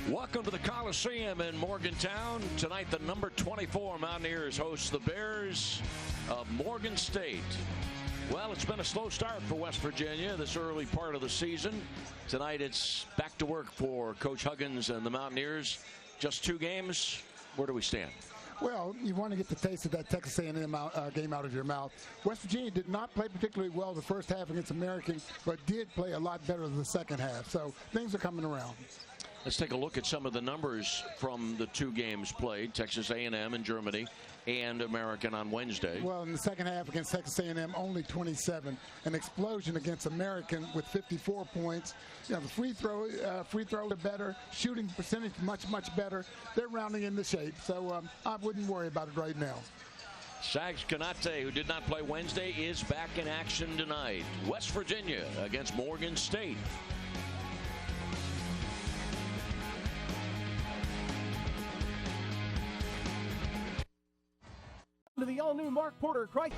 Welcome to the Coliseum in Morgantown. Tonight, the number 24 Mountaineers host the Bears of Morgan State. Well, it's been a slow start for West Virginia this early part of the season. Tonight, it's back to work for Coach Huggins and the Mountaineers. Just 2 games. Where do we stand? Well, you want to get the taste of that Texas A&M game out of your mouth. West Virginia did not play particularly well the first half against American, but did play a lot better the second half. So things are coming around. Let's take a look at some of the numbers from the 2 games played, Texas A&M in Germany and American on Wednesday. Well, in the second half against Texas A&M, only 27. An explosion against American with 54 points. You know, the free throw are better. Shooting percentage much better. They're rounding into shape, so I wouldn't worry about it right now. Sags Kanate, who did not play Wednesday, is back in action tonight. West Virginia against Morgan State. To the all-new Mark Porter Christ.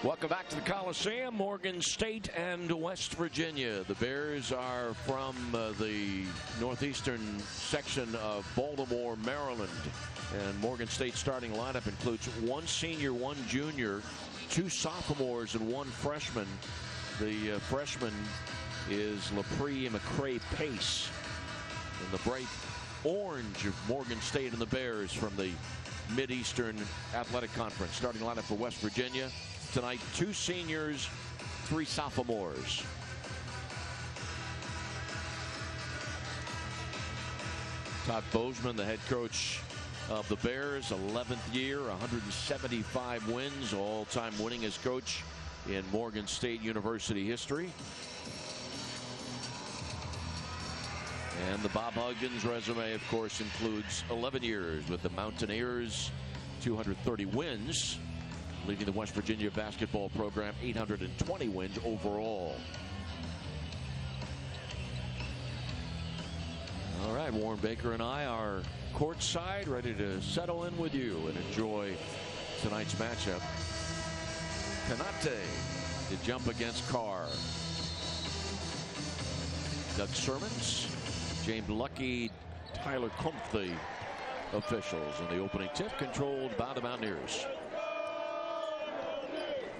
Welcome back to the Coliseum, Morgan State and West Virginia. The Bears are from the northeastern section of Baltimore, Maryland. And Morgan State's starting lineup includes 1 senior, 1 junior, 2 sophomores, and 1 freshman. The freshman is LaPree McCray Pace. In the bright orange of Morgan State and the Bears from the Mid-Eastern Athletic Conference. Starting lineup for West Virginia tonight: 2 seniors, 3 sophomores. Todd Bozeman, the head coach of the Bears, 11th year, 175 wins, all-time winningest coach in Morgan State University history. And the Bob Huggins resume, of course, includes 11 years with the Mountaineers, 230 wins, leading the West Virginia basketball program, 820 wins overall. All right, Warren Baker and I are courtside, ready to settle in with you and enjoy tonight's matchup. Kanate to jump against Carr. Doug Sermons, James Lucky, Tyler Kumpf, the officials in the opening tip, controlled by the Mountaineers.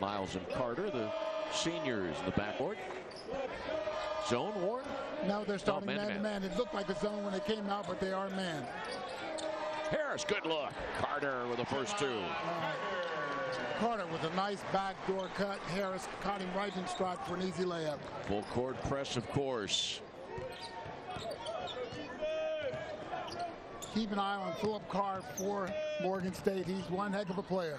Miles and Carter, the seniors in the backcourt. Zone, Warren? Now they're starting man-to-man. It looked like a zone when they came out, but they are man. Harris, good look. Carter with the first 2. Carter with a nice backdoor cut. Harris caught him right in stride for an easy layup. Full court press, of course. Keep an eye on Philip Carr for Morgan State. He's one heck of a player.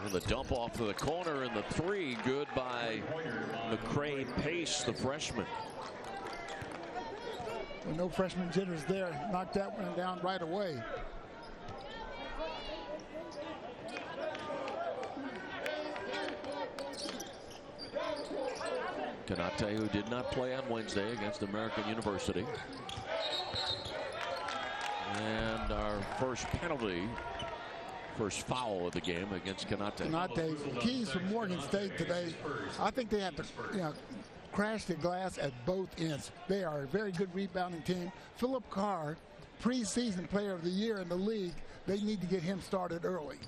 And the dump off to the corner and the 3, good by McCray Pace, the freshman. Well, no freshman jitters there. Knocked that one down right away. Kanate, who did not play on Wednesday against American University. And our first penalty, first foul of the game against Kanate. Kanate, keys for Morgan State today. I think they have to crash the glass at both ends. They are a very good rebounding team. Philip Carr, preseason player of the year in the league, they need to get him started early.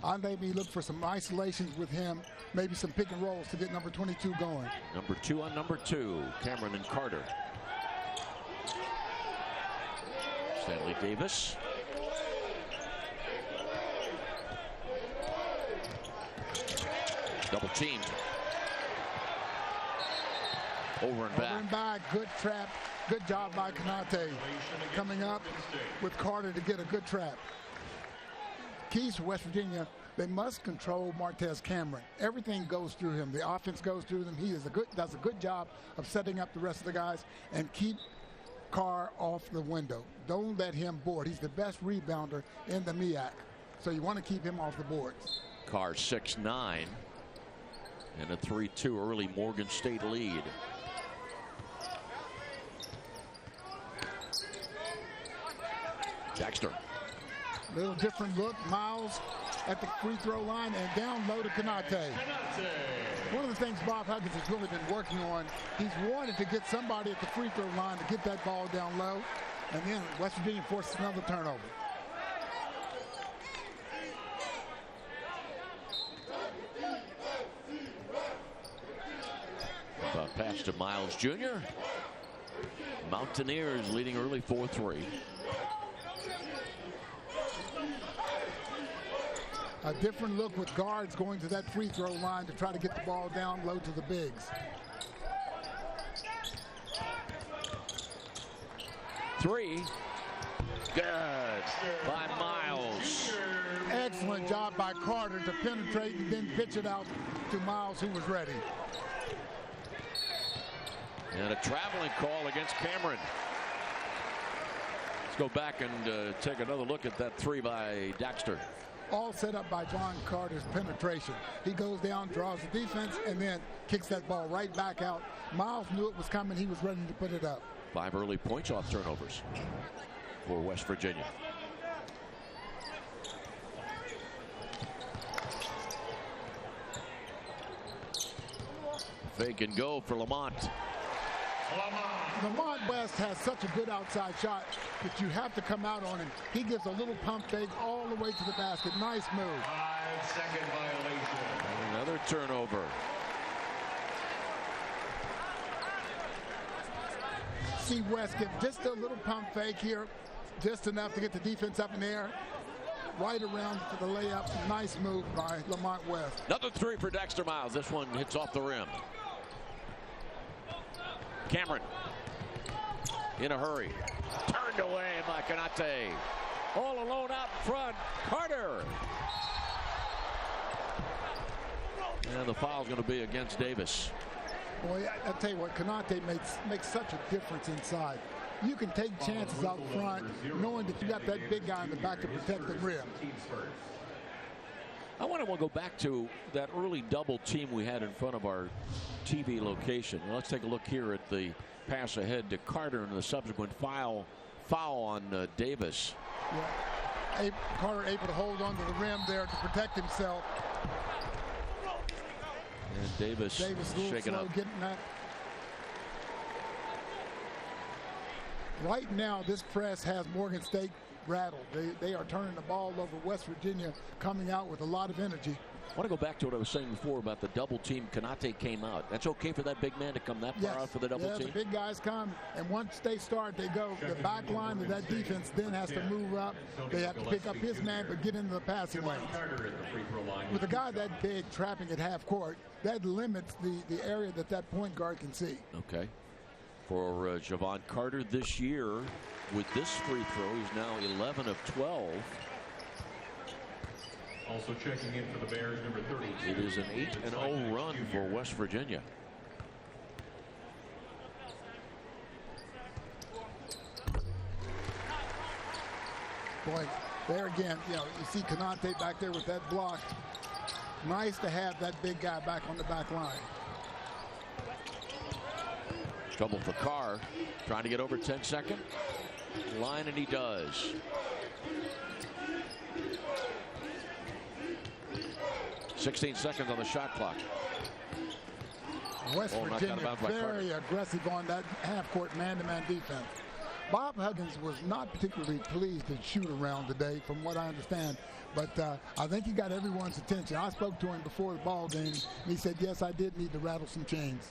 I maybe look for some isolations with him, maybe some pick and rolls to get number 22 going. Number 2 on number 2, Cameron and Carter. Stanley Davis. Double teamed. Over and back. Good trap. Good job by Kanate. Coming up with Carter to get a good trap. Keys for West Virginia, they must control Martez Cameron. Everything goes through him. The offense goes through them. He does a good job of setting up the rest of the guys and keep Carr off the window. Don't let him board. He's the best rebounder in the MEAC. So you want to keep him off the boards. Carr 6'9", and a 3-2 early Morgan State lead. Dexter. Little different look. Miles at the free throw line and down low to Konate. One of the things Bob Huggins has really been working on, he's wanted to get somebody at the free throw line to get that ball down low, and then West Virginia forces another turnover. Pass to Miles Jr. Mountaineers leading early 4-3. A different look with guards going to that free throw line to try to get the ball down low to the bigs. 3. Good by Miles. Excellent job by Carter to penetrate and then pitch it out to Miles, who was ready. And a traveling call against Cameron. Let's go back and take another look at that 3 by Daxter. All set up by John Carter's penetration. He goes down, draws the defense, and then kicks that ball right back out. Miles knew it was coming. He was ready to put it up. 5 early points off turnovers for West Virginia. Fake and go for Lamont. Lamont West has such a good outside shot that you have to come out on him. He gives a little pump fake all the way to the basket. Nice move. 5-second violation. Another turnover. See West get just a little pump fake here, just enough to get the defense up in the air. Right around for the layup. Nice move by Lamont West. Another 3 for Dexter Miles. This one hits off the rim. Cameron in a hurry. Turned away by Konate. All alone out front. Carter. And the foul's going to be against Davis. Boy, I tell you what, Konate makes such a difference inside. You can take chances out front knowing that you got that big guy in the back to protect the rim. I want to go back to that early double team we had in front of our TV location. Well, let's take a look here at the pass ahead to Carter and the subsequent foul on Davis. Yeah. Carter able to hold onto the rim there to protect himself. And Davis shaking up. Getting that. Right now, this press has Morgan State rattled. They are turning the ball over. West Virginia coming out with a lot of energy. I want to go back to what I was saying before about the double team. Konate came out. That's okay for that big man to come that far out for the double team? The big guys come, and once they start, they go. The back line of that defense then has to move up. They have to pick up his man, but get into the passing lane. With a guy that big trapping at half court, that limits the area that point guard can see. Okay. For Javon Carter this year, with this free throw, he's now 11 of 12. Also checking in for the Bears, number 30. It is an 8-0 run for West Virginia. Boy, there again, you see Konate back there with that block. Nice to have that big guy back on the back line. Trouble for Carr, trying to get over 10-second line, and he does. .16 seconds on the shot clock. West Virginia very aggressive on that half-court man-to-man defense. Bob Huggins was not particularly pleased to shoot around today, from what I understand. But I think he got everyone's attention. I spoke to him before the ball game, and he said, yes, I did need to rattle some chains.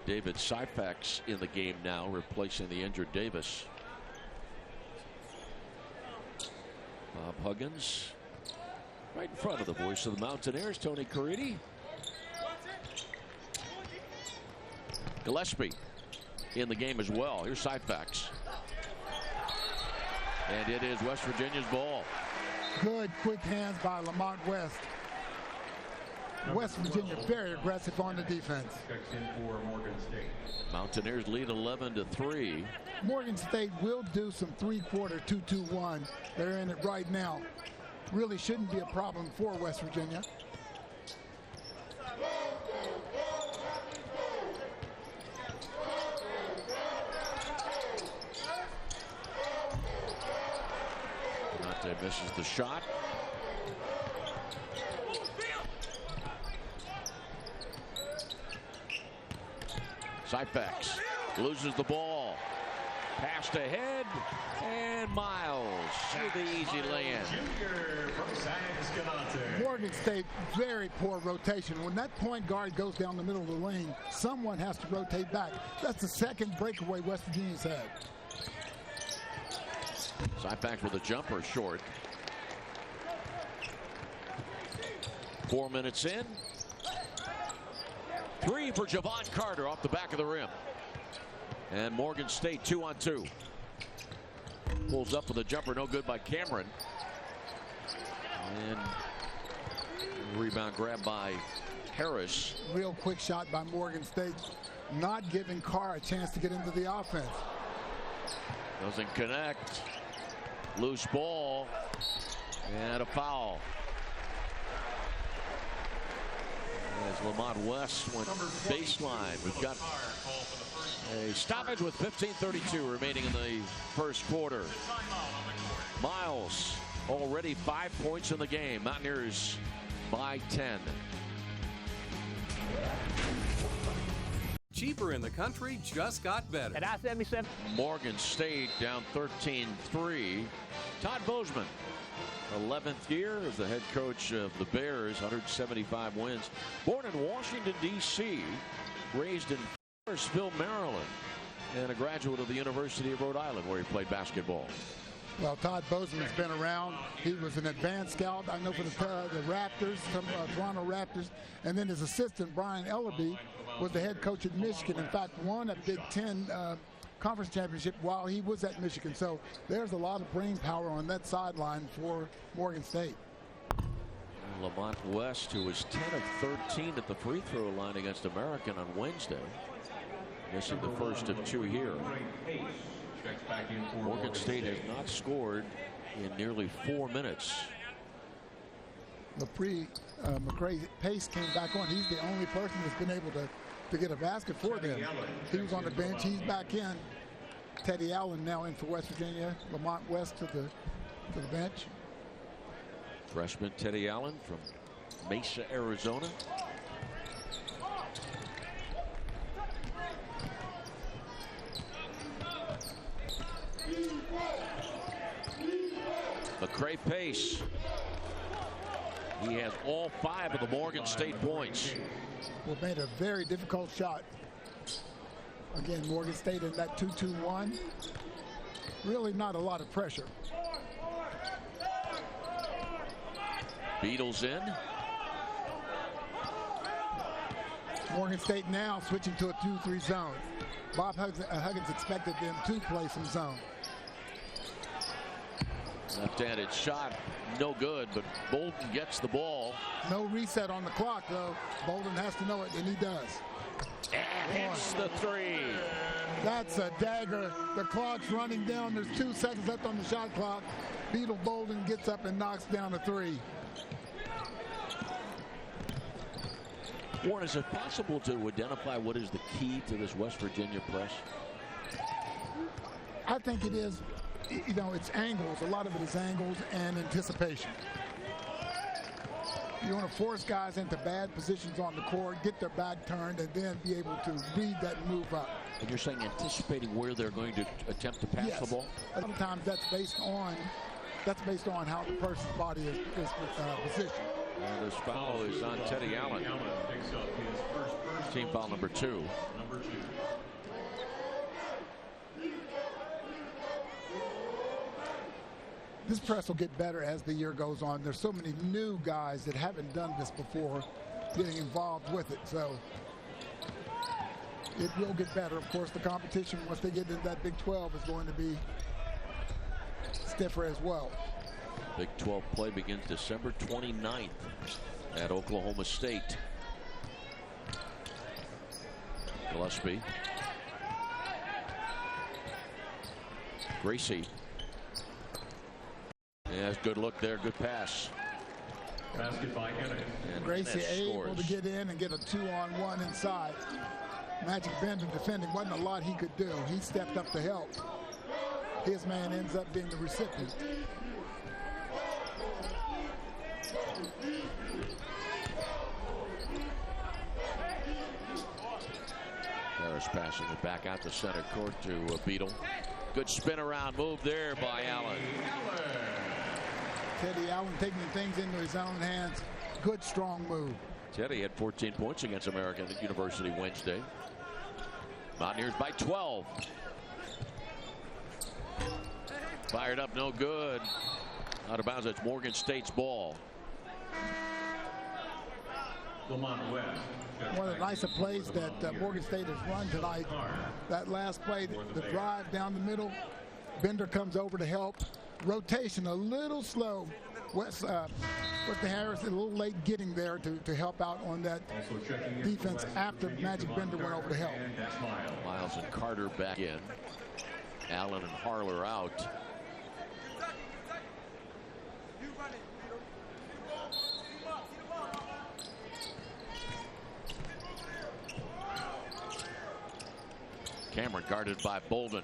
David Syfax in the game now, replacing the injured Davis. Bob Huggins right in front of the voice of the Mountaineers, Tony Caridi. Gillespie in the game as well. Here's Syfax. And it is West Virginia's ball. Good quick hands by Lamont West. West Virginia very aggressive on the defense. Mountaineers lead 11-3. Morgan State will do some three-quarter 2-2-1. They're in it right now. Really shouldn't be a problem for West Virginia. Konate misses the shot. Syphax loses the ball. Passed ahead, and Miles with the easy lay-in. Morgan State, very poor rotation. When that point guard goes down the middle of the lane, someone has to rotate back. That's the second breakaway West Virginia's had. Syphax with a jumper short. 4 minutes in. 3 for Javon Carter off the back of the rim. And Morgan State 2-on-2. Pulls up with a jumper, no good by Cameron. And rebound grab by Harris. Real quick shot by Morgan State, not giving Carr a chance to get into the offense. Doesn't connect. Loose ball. And a foul. As Lamont West went baseline. We've got a stoppage with 15:32 remaining in the first quarter. Miles already 5 points in the game. Mountaineers by 10. Cheaper in the country just got better. At I-77. Morgan State down 13-3. Todd Bozeman, 11th year as the head coach of the Bears, 175 wins. Born in Washington, D.C., raised in Floresville, Maryland, and a graduate of the University of Rhode Island, where he played basketball. Well, Todd Bozeman's been around. He was an advanced scout, I know, for the Raptors, Toronto Raptors. And then his assistant, Brian Ellerby, was the head coach at Michigan. In fact, won a Big Ten conference championship while he was at Michigan. So there's a lot of brain power on that sideline for Morgan State. Lamont West, who was 10 of 13 at the free throw line against American on Wednesday, missing the first of 2 here. Morgan State has not scored in nearly 4 minutes. McCray Pace came back on. He's the only person that's been able to get a basket for them. He was on the bench. He's back in. Teddy Allen now in for West Virginia. Lamont West to the bench. Freshman Teddy Allen from Mesa, Arizona. McCray Pace. He has all 5 of the Morgan State points. Well, made a very difficult shot. Again, Morgan State in that 2-2-1. Really not a lot of pressure. Beatles in. Morgan State now switching to a 2-3 zone. Bob Huggins expected them to play some zone. Left-handed shot, no good, but Bolden gets the ball. No reset on the clock, though. Bolden has to know it, and he does. And hits the 3. That's a dagger. The clock's running down. There's 2 seconds left on the shot clock. Beetle Bolden gets up and knocks down a 3. Warren, is it possible to identify what is the key to this West Virginia press? I think it is, you know, it's angles. A lot of it is angles and anticipation. You want to force guys into bad positions on the court, get their back turned, and then be able to read that and move up. And you're saying anticipating where they're going to attempt to pass the ball? Sometimes that's based on how the person's body is positioned. And this foul is on Teddy Allen. Team foul number 2. This press will get better as the year goes on. There's so many new guys that haven't done this before getting involved with it. So it will get better. Of course, the competition, once they get into that Big 12, is going to be stiffer as well. Big 12 play begins December 29th at Oklahoma State. Gillespie. Gracie. Yeah, good look there, good pass. Basket by And Gracie able scores. to get in and get a 2-on-1 inside. Magic Bender defending wasn't a lot he could do. He stepped up to help. His man ends up being the recipient. Thurs passing it back out to center court to Beadle. Good spin around move there by Allen. Teddy Allen taking things into his own hands. Good strong move. Teddy had 14 points against American University Wednesday. Mountaineers by 12. Fired up, no good. Out of bounds. It's Morgan State's ball. One of the nicer plays that Morgan State has run tonight. That last play, the drive down the middle. Bender comes over to help. Rotation a little slow. With the Harris a little late getting there to help out on that defense after Magic Bender went over to help. Miles and Carter back in. Allen and Harler out. Cameron guarded by Bolden.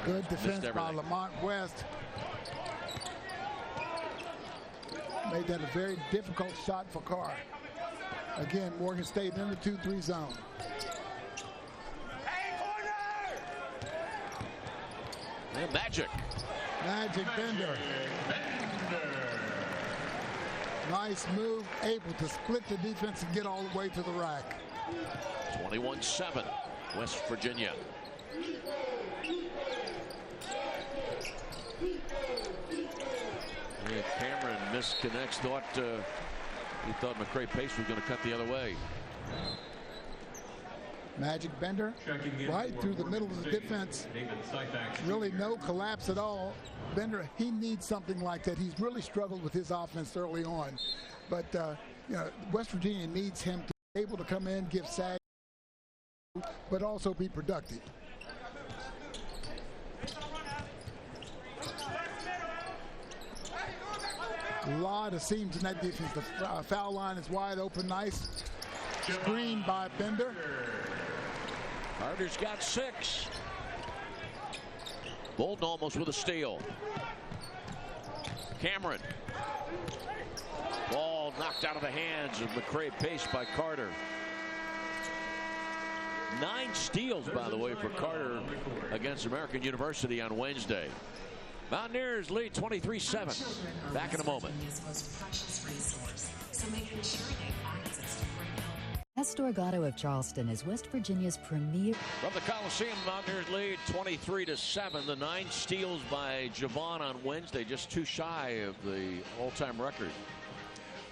Good defense by Lamont West. Made that a very difficult shot for Carr. Again, Morgan State in the 2-3 zone. And Magic Bender. Nice move, able to split the defense and get all the way to the rack. 21-7, West Virginia. Yeah, Cameron misconnects. He thought McCray Pace was going to cut the other way. Magic Bender right through the middle of the defense. Really no collapse at all. Bender, he needs something like that. He's really struggled with his offense early on. But West Virginia needs him to be able to come in, give sag, but also be productive. A lot of seams in that defense. The foul line is wide open. Nice screen by Bender. Carter's got 6. Bolden almost with a steal. Cameron. Ball knocked out of the hands of McCray Pace by Carter. 9 steals, by the way, for Carter against American University on Wednesday. Mountaineers lead 23-7. Back in a moment. Estorgado of Charleston is West Virginia's premier. From the Coliseum, Mountaineers lead 23-7. The 9 steals by Javon on Wednesday, just 2 shy of the all-time record.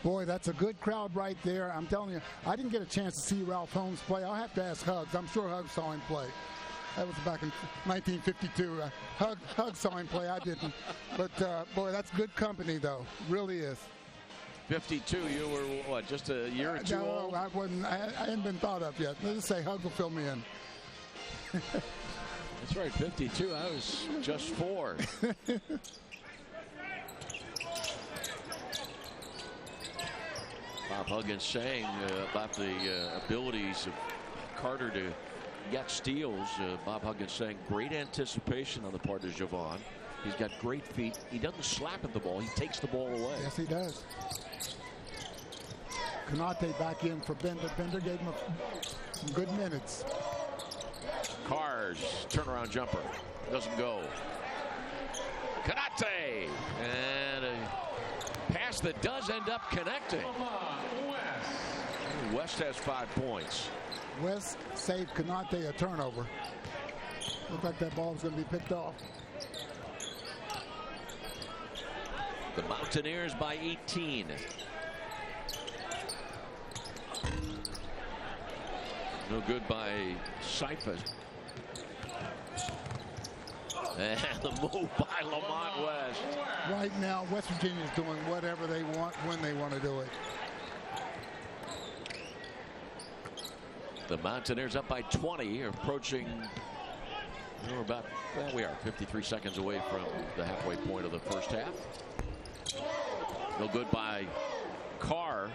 Boy, that's a good crowd right there. I'm telling you, I didn't get a chance to see Ralph Holmes play. I'll have to ask Hugs. I'm sure Hugs saw him play. That was back in 1952. Hugs saw him play. I didn't. But, boy, that's good company, though. Really is. 52, you were, what, just a year or two old? No, I wasn't. I hadn't been thought of yet. Let's just say Hugs will fill me in. That's right, 52. I was just 4. Bob Huggins saying about the abilities of Carter to get steals. Bob Huggins saying great anticipation on the part of Javon. He's got great feet. He doesn't slap at the ball. He takes the ball away. Yes, he does. Konate back in for Bender. Bender gave him some good minutes. Carr's turnaround jumper doesn't go. Konate, and a pass that does end up connecting. West has 5 points. West saved Konate a turnover. Looked like that ball was going to be picked off. The Mountaineers by 18. No good by Saifa. And the move by Lamont West. Right now, West Virginia is doing whatever they want when they want to do it. The Mountaineers up by 20, approaching, we're about, well, we are 53 seconds away from the halfway point of the first half. No good by Carr.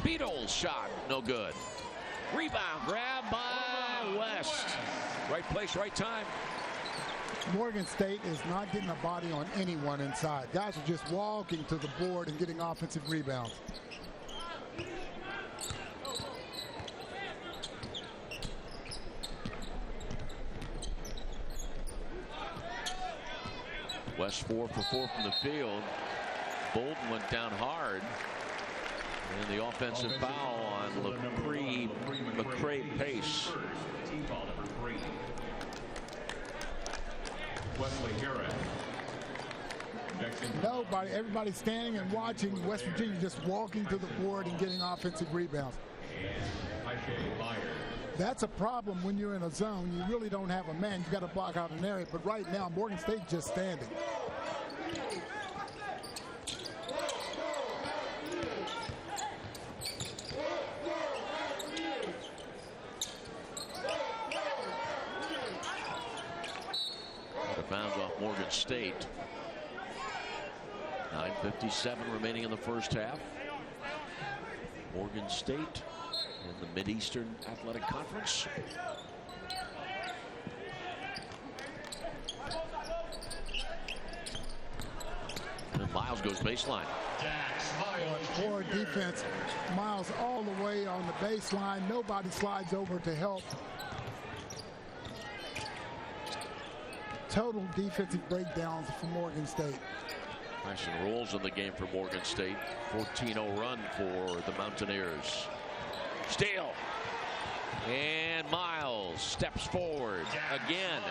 Beadle's shot, no good. Rebound grab by West. Right place, right time. Morgan State is not getting a body on anyone inside. Guys are just walking to the board and getting offensive rebounds. West 4 for 4 from the field. Bolden went down hard. And the offensive foul on McCray Pace. Team foul number 3. Wesley Harris. Nobody, everybody's standing and watching. West Virginia just walking to the board and getting offensive rebounds. That's a problem when you're in a zone. You really don't have a man. You've got to block out an area. But right now, Morgan State just standing. Out of bounds off Morgan State. 9:57 remaining in the first half. Morgan State in the Mid-Eastern Athletic Conference. And Miles goes baseline. Poor defense. Miles all the way on the baseline. Nobody slides over to help. Total defensive breakdowns for Morgan State. Nice and rolls in the game for Morgan State. 14-0 run for the Mountaineers. Steal. And Miles steps forward again.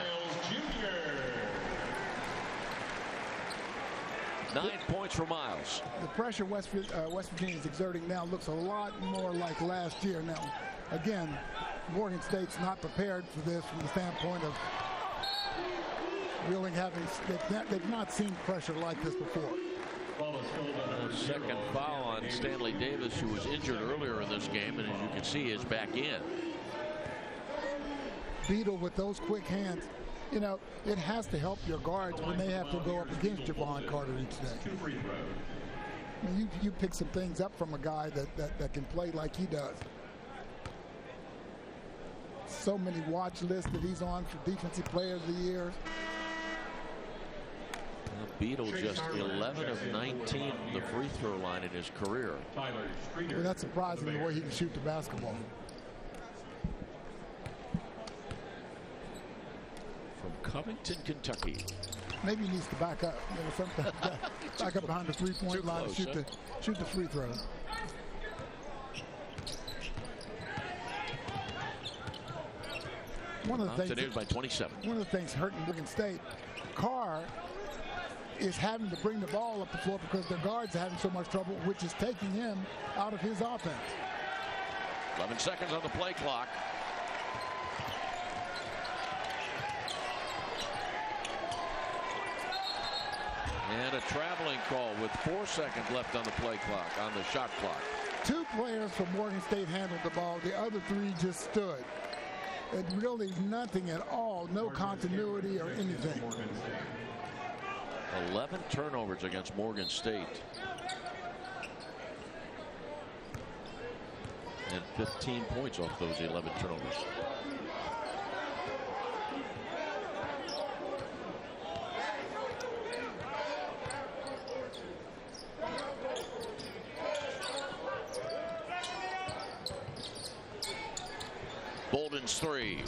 9 points for Miles. The pressure West Virginia is exerting now looks a lot more like last year. Now, again, Morgan State's not prepared for this from the standpoint of really having, they've not seen pressure like this before. Second foul on Stanley Davis, who was injured earlier in this game, and as you can see is back in. Beadle with those quick hands, you know, it has to help your guards when they have to go up against Javon Carter each day. I mean, you pick some things up from a guy that can play like he does. So many watch lists that he's on for Defensive Player of the Year. Beadle just 11 of 19 from the free throw line in his career. Well, that's surprising the way he can shoot the basketball. From Covington, Kentucky. Maybe he needs to back up. You know, sometimes back up behind the three-point line and shoot the free throw. One of the things by 27. One of the things hurting Morgan State, Carr is having to bring the ball up the floor because their guards are having so much trouble, which is taking him out of his offense. 11 seconds on the play clock. And a traveling call with 4 seconds left on the play clock, on the shot clock. 2 players from Morgan State handled the ball. The other 3 just stood. It really nothing at all, no continuity or anything. 11 turnovers against Morgan State. And 15 points off those 11 turnovers. Bolden's 3.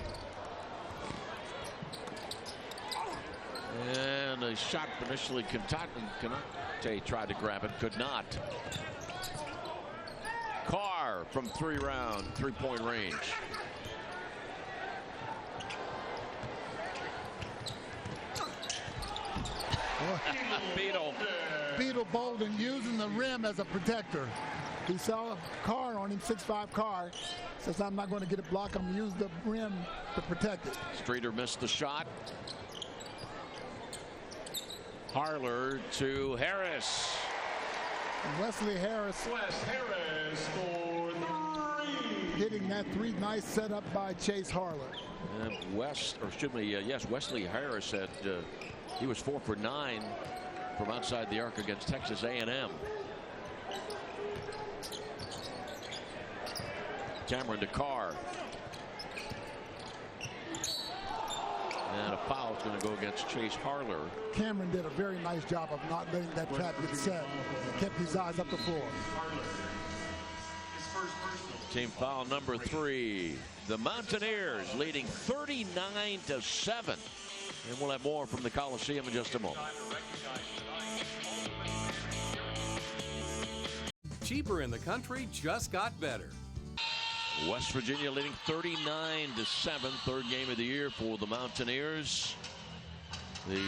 And a shot initially, Kanate tried to grab it, could not. Carr from 3-point range. Beadle Bolden using the rim as a protector. He saw Carr on him, 6'5" Carr. Says, I'm not going to get it blocked. I'm going to use the rim to protect it. Streeter missed the shot. Harler to Harris. Wesley Harris. For 3. Hitting that 3. Nice setup by Chase Harler. And Wesley Harris had, he was 4 for 9 from outside the arc against Texas A&M. Cameron to Carr. And a foul is going to go against Chase Harler. Cameron did a very nice job of not letting that trap get set. Kept his eyes up the floor. Team foul number 3. The Mountaineers leading 39-7. And we'll have more from the Coliseum in just a moment. Cheaper in the country just got better. West Virginia leading 39-7. Third game of the year for the Mountaineers. The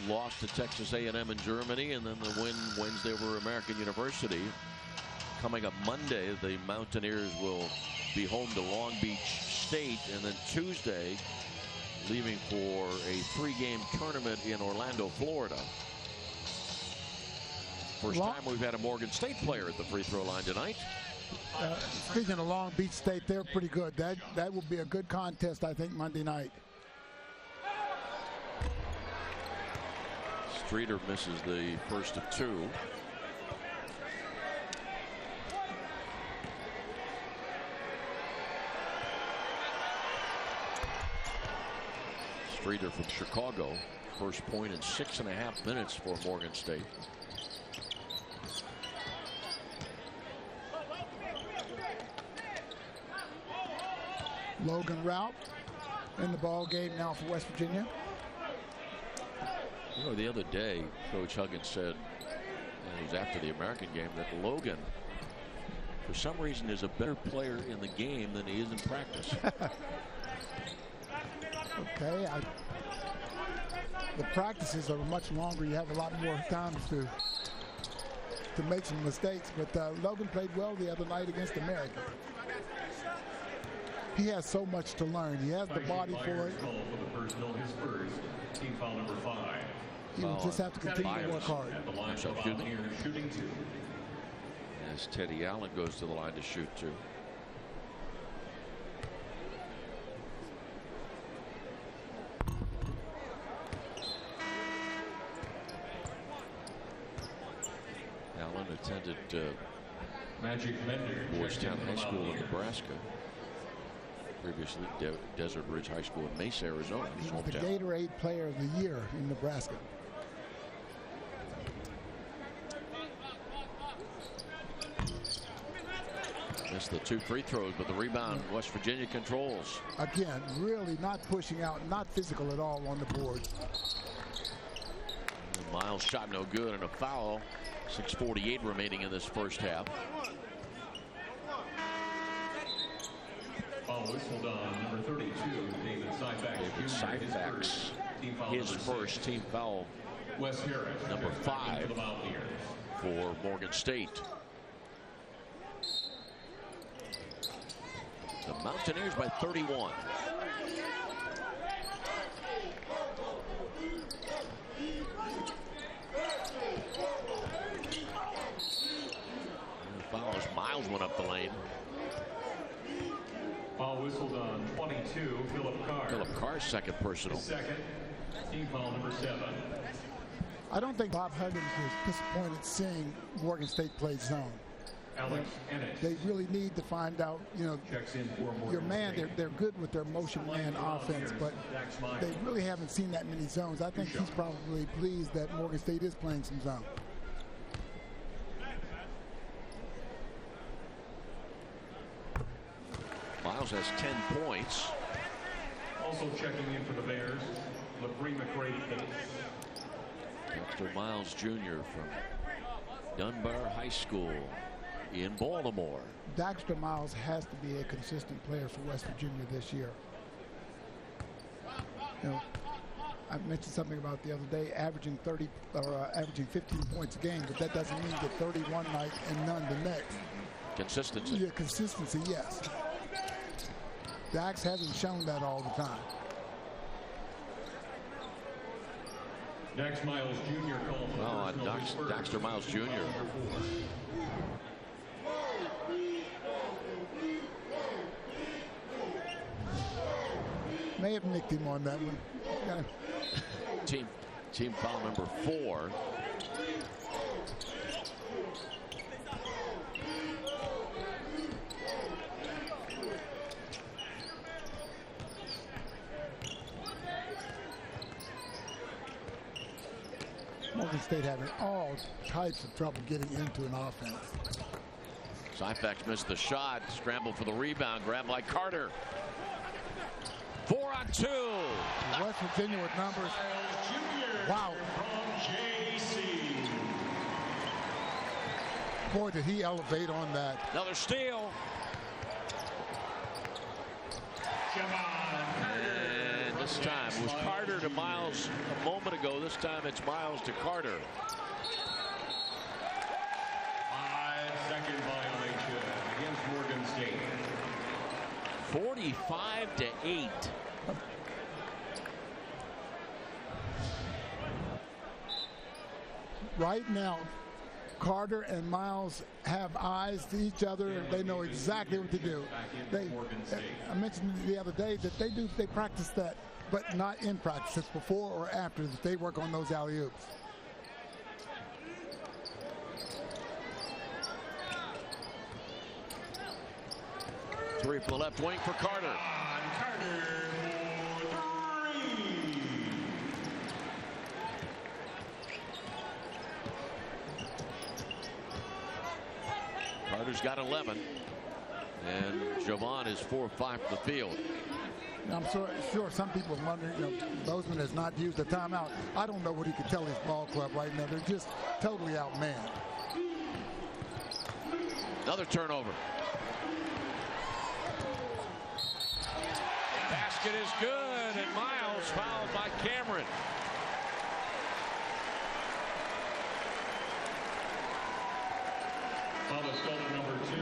loss to Texas A&M in Germany, and then the win Wednesday over American University. Coming up Monday, the Mountaineers will be home to Long Beach State, and then Tuesday leaving for a 3-game tournament in Orlando, Florida. First time we've had a Morgan State player at the free throw line tonight. Speaking of Long Beach State, they're pretty good. That will be a good contest, I think, Monday night. Streeter misses the first of 2. Streeter from Chicago. First point in 6.5 minutes for Morgan State. Logan Rout in the ball game now for West Virginia. You know, the other day, Coach Huggins said, and it was after the American game, that Logan, for some reason, is a better player in the game than he is in practice. Okay, the practices are much longer. You have a lot more time to make some mistakes. But Logan played well the other night against American. He has so much to learn. He has the body for it. Team foul number 5. He will just have to continue to work hard. At the line for foul here, shooting 2. As Teddy Allen goes to the line to shoot 2. Allen attended Magic Mender Boystown High School in Nebraska. Previously Desert Ridge High School in Mesa, Arizona. He was the Gatorade Player of the Year in Nebraska. Missed the 2 free throws, but the rebound West Virginia controls. Again, really not pushing out, not physical at all on the board. And Miles shot no good, and a foul. 6:48 remaining in this first half. Foul whistled on number 32, David Syfax. His first team foul. Wes Harris, number 5 for Morgan State. The Mountaineers by 31. Fouls. Miles went up the lane. Foul whistled on 22, Philip Carr. Philip Carr's second personal. His second, team foul number 7. I don't think Bob Huggins was disappointed seeing Morgan State play zone. Alex Ennis. They really need to find out, you know, Checks in for Morgan your man, State. they're good with their motion man offense, but they really haven't seen that many zones. I think he's probably pleased that Morgan State is playing some zone. Miles has 10 points. Also checking in for the Bears, LaBrie McCray. Dexter Miles Jr. from Dunbar High School in Baltimore. Dexter Miles has to be a consistent player for West Virginia this year. You know, I mentioned something about the other day, averaging 15 points a game, but that doesn't mean get 30 one night and none the next. Consistency. Yeah, consistency, yes. Dax hasn't shown that all the time. Dax Miles Jr. called for Dexter Miles Jr. May have nicked him on that one. Team foul number 4. Morgan State having all types of trouble getting into an offense. Syfax missed the shot. Scramble for the rebound. Grab by Carter. 4-on-2. West Virginia with numbers. Wow. Boy, did he elevate on that. Another steal. And this time it was Carter to Miles a moment ago. This time it's Miles to Carter. 5-second violation against Morgan State. 45-8. Right now, Carter and Miles have eyes to each other. They know exactly what to do. I mentioned the other day that they practice that, but not in practice. It's before or after that they work on those alley-oops. Three from the left wing for Carter. Carter's got 11, and Jovan is 4 of 5 from the field. I'm sure some people are wondering, Bozeman has not used a timeout. I don't know what he could tell his ball club right now. They're just totally outmanned. Another turnover. Basket is good, and Miles fouled by Cameron.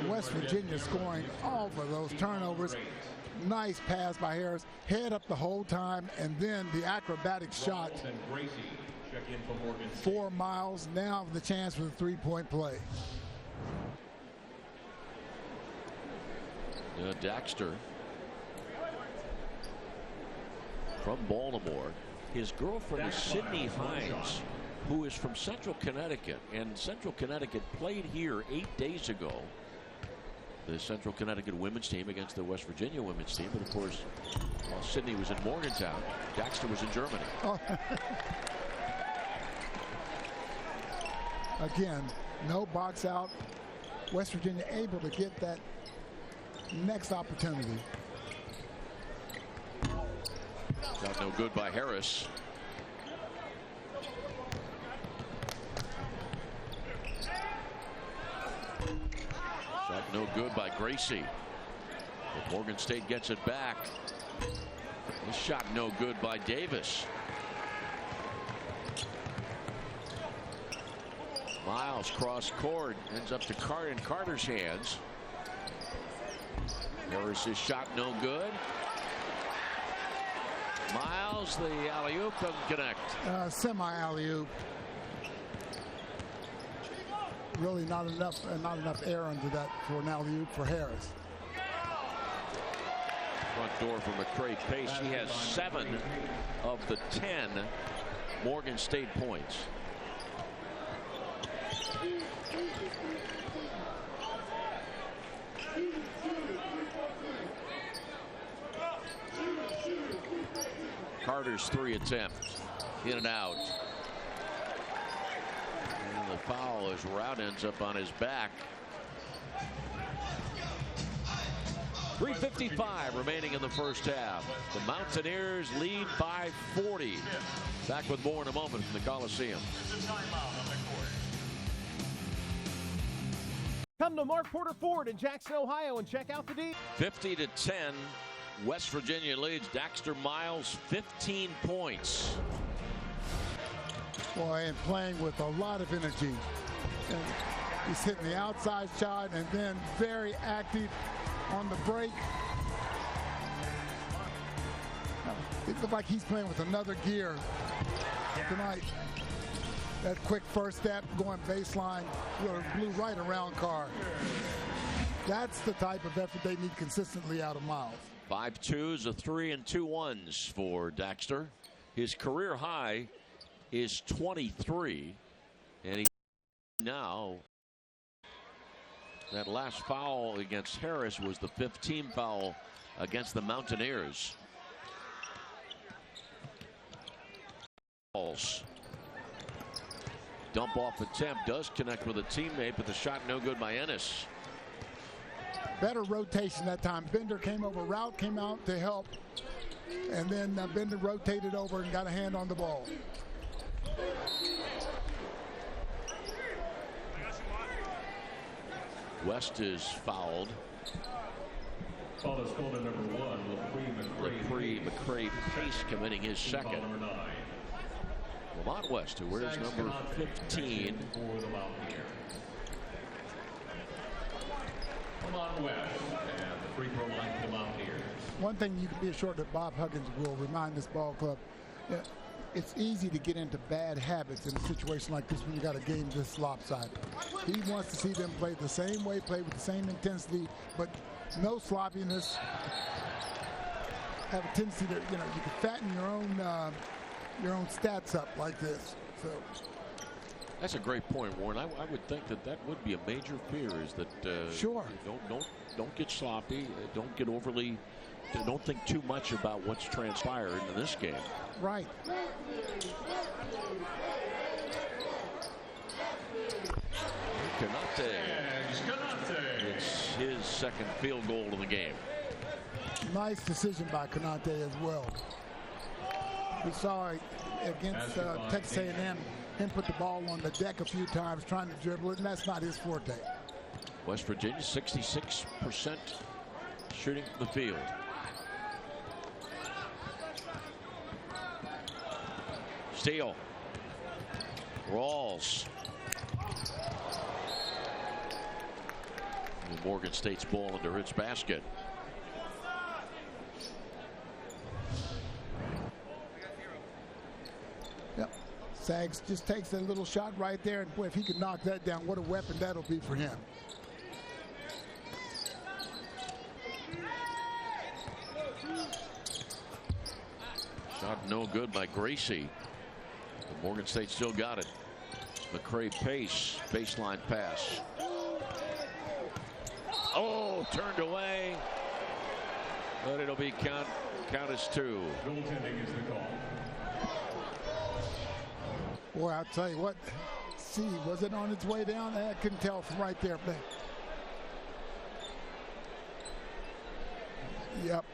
West Virginia scoring all for those turnovers. Nice pass by Harris. Head up the whole time, and then the acrobatic shot for Miles. Now the chance for the three-point play. Daxter from Baltimore. His girlfriend is Sydney Hines, who is from Central Connecticut, and Central Connecticut played here 8 days ago. The Central Connecticut women's team against the West Virginia women's team, but of course, while Sydney was in Morgantown, Daxter was in Germany. Oh. Again, no box out. West Virginia able to get that next opportunity. Got no good by Harris. Shot no good by Gracie. But Morgan State gets it back. This shot no good by Davis. Miles cross court, ends up to Carter in Carter's hands. Harris's shot no good. Miles, the alley-oop doesn't connect. Semi-alley-oop. Really not enough air under that for an alley-oop for Harris. Front door for McCray Pace. He has 7 of the 10 Morgan State points. Carter's 3 attempts. In and out. And the foul as Rout ends up on his back. 3:55 remaining in the first half. The Mountaineers lead by 40. Back with more in a moment from the Coliseum. Come to Mark Porter Ford in Jackson, Ohio, and check out the deal. 50-10. West Virginia leads. Daxter Miles 15 points. Boy, and playing with a lot of energy. And he's hitting the outside shot and then very active on the break. It looked like he's playing with another gear tonight. That quick first step going baseline really blew right around Carr. That's the type of effort they need consistently out of Miles. 5 twos, a 3 and 2 1s for Daxter. His career high is 23, and he now that last foul against Harris was the 5th team foul against the Mountaineers. Dump off attempt does connect with a teammate, but the shot no good by Ennis. Better rotation that time. Bender came over, route came out to help, and then Bender rotated over and got a hand on the ball. West is fouled. Foul is called on number 1, LaPree McCray Pace committing his second. Lamont West, who wears number 15. Lamont West and the free throw line for the Mountaineers. One thing you can be assured that Bob Huggins will remind this ball club, it's easy to get into bad habits in a situation like this when you got a game this lopsided. He wants to see them play the same way, play with the same intensity, but no sloppiness. Have a tendency to, you can fatten your own stats up like this. So that's a great point, Warren. I would think that would be a major fear, is that sure, don't get sloppy, don't think too much about what's transpired in this game. Right. Canate. It's his second field goal of the game. Nice decision by Canate as well. We saw against Texas A&M him put the ball on the deck a few times trying to dribble it, and that's not his forte. West Virginia 66% shooting from the field. Steele. Rawls. And Morgan State's ball into its basket. Yep. Sags just takes a little shot right there, and boy, if he could knock that down, what a weapon that'll be for him. Shot no good by Gracie. But Morgan State still got it. McCray Pace, baseline pass. Oh, turned away. But it'll be count as 2. Goaltending is the call. Boy, I'll tell you what. See, was it on its way down? I couldn't tell from right there. But yep.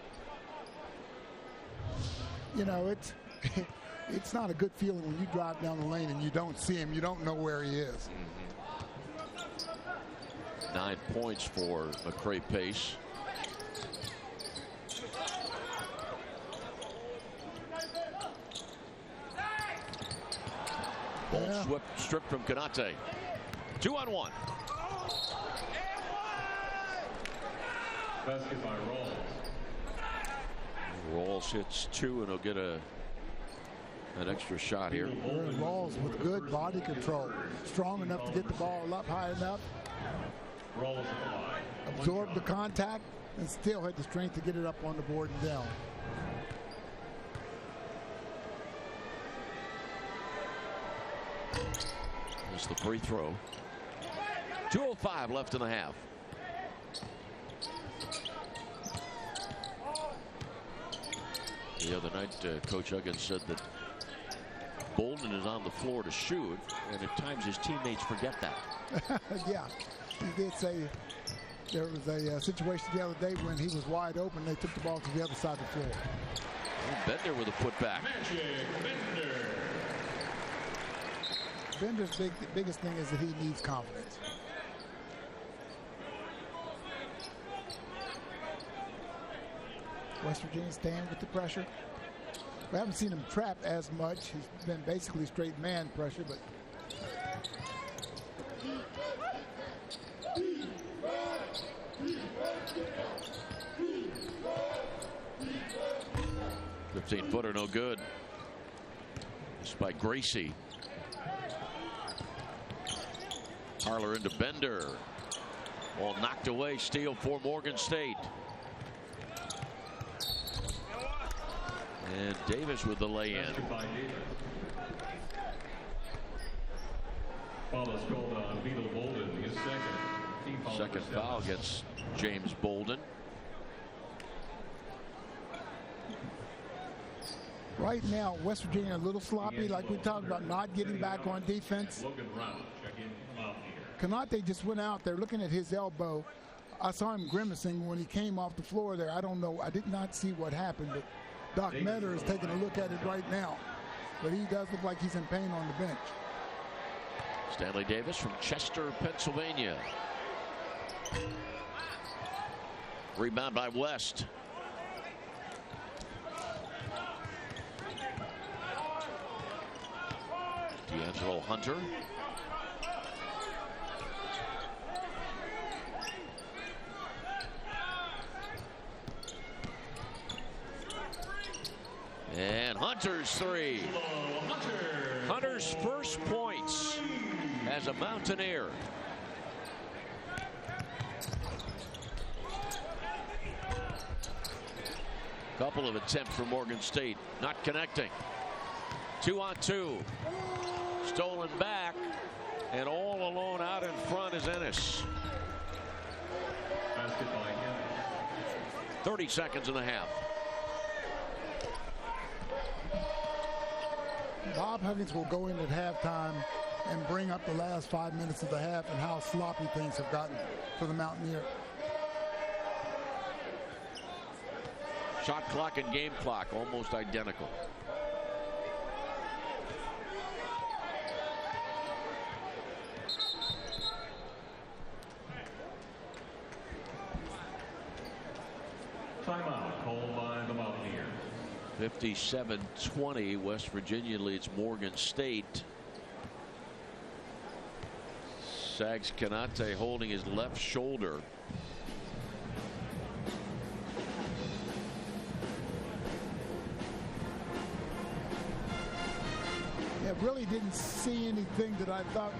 It's not a good feeling when you drive down the lane and you don't see him. You don't know where he is. 9 points for McCray Pace. Ball stripped from Canate. 2-on-1. Basket by Rawls. Rawls hits 2, and he'll get an extra shot here. Rawls with good body control. Strong enough to get the ball up high enough. Rawls absorbed the contact and still had the strength to get it up on the board and down. That's the free throw. 2:05 left in the half. The other night, Coach Huggins said that Bolden is on the floor to shoot, and at times his teammates forget that. Yeah, he did say there was a situation the other day when he was wide open. They took the ball to the other side of the floor. Bender with a putback. Bender's biggest thing is that he needs confidence. West Virginia staying with the pressure. We haven't seen him trap as much. He's been basically straight man pressure, but 15-footer, no good. This by Gracie. Harler into Bender. Ball knocked away. Steal for Morgan State. And Davis with the lay-in. Foul is called on Beetle Bolden, his second. Second foul against James Bolden. Right now, West Virginia a little sloppy, like we talked about, not getting back on defense. Konate just went out there looking at his elbow. I saw him grimacing when he came off the floor there. I don't know. I did not see what happened, but Doc Metter is taking a look at it right now. But he does look like he's in pain on the bench. Stanley Davis from Chester, Pennsylvania. Rebound by West. D'Angelo Hunter. And Hunter's three. Hunter's first points as a Mountaineer. Couple of attempts for Morgan State, not connecting. 2-on-2. Stolen back, and all alone out in front is Ennis. 30 seconds and a half. Bob Huggins will go in at halftime and bring up the last 5 minutes of the half and how sloppy things have gotten for the Mountaineer. Shot clock and game clock almost identical. Timeout called by the Mountaineers. 57-20. West Virginia leads Morgan State. Sags Konate holding his left shoulder. Yeah, really didn't see anything that I thought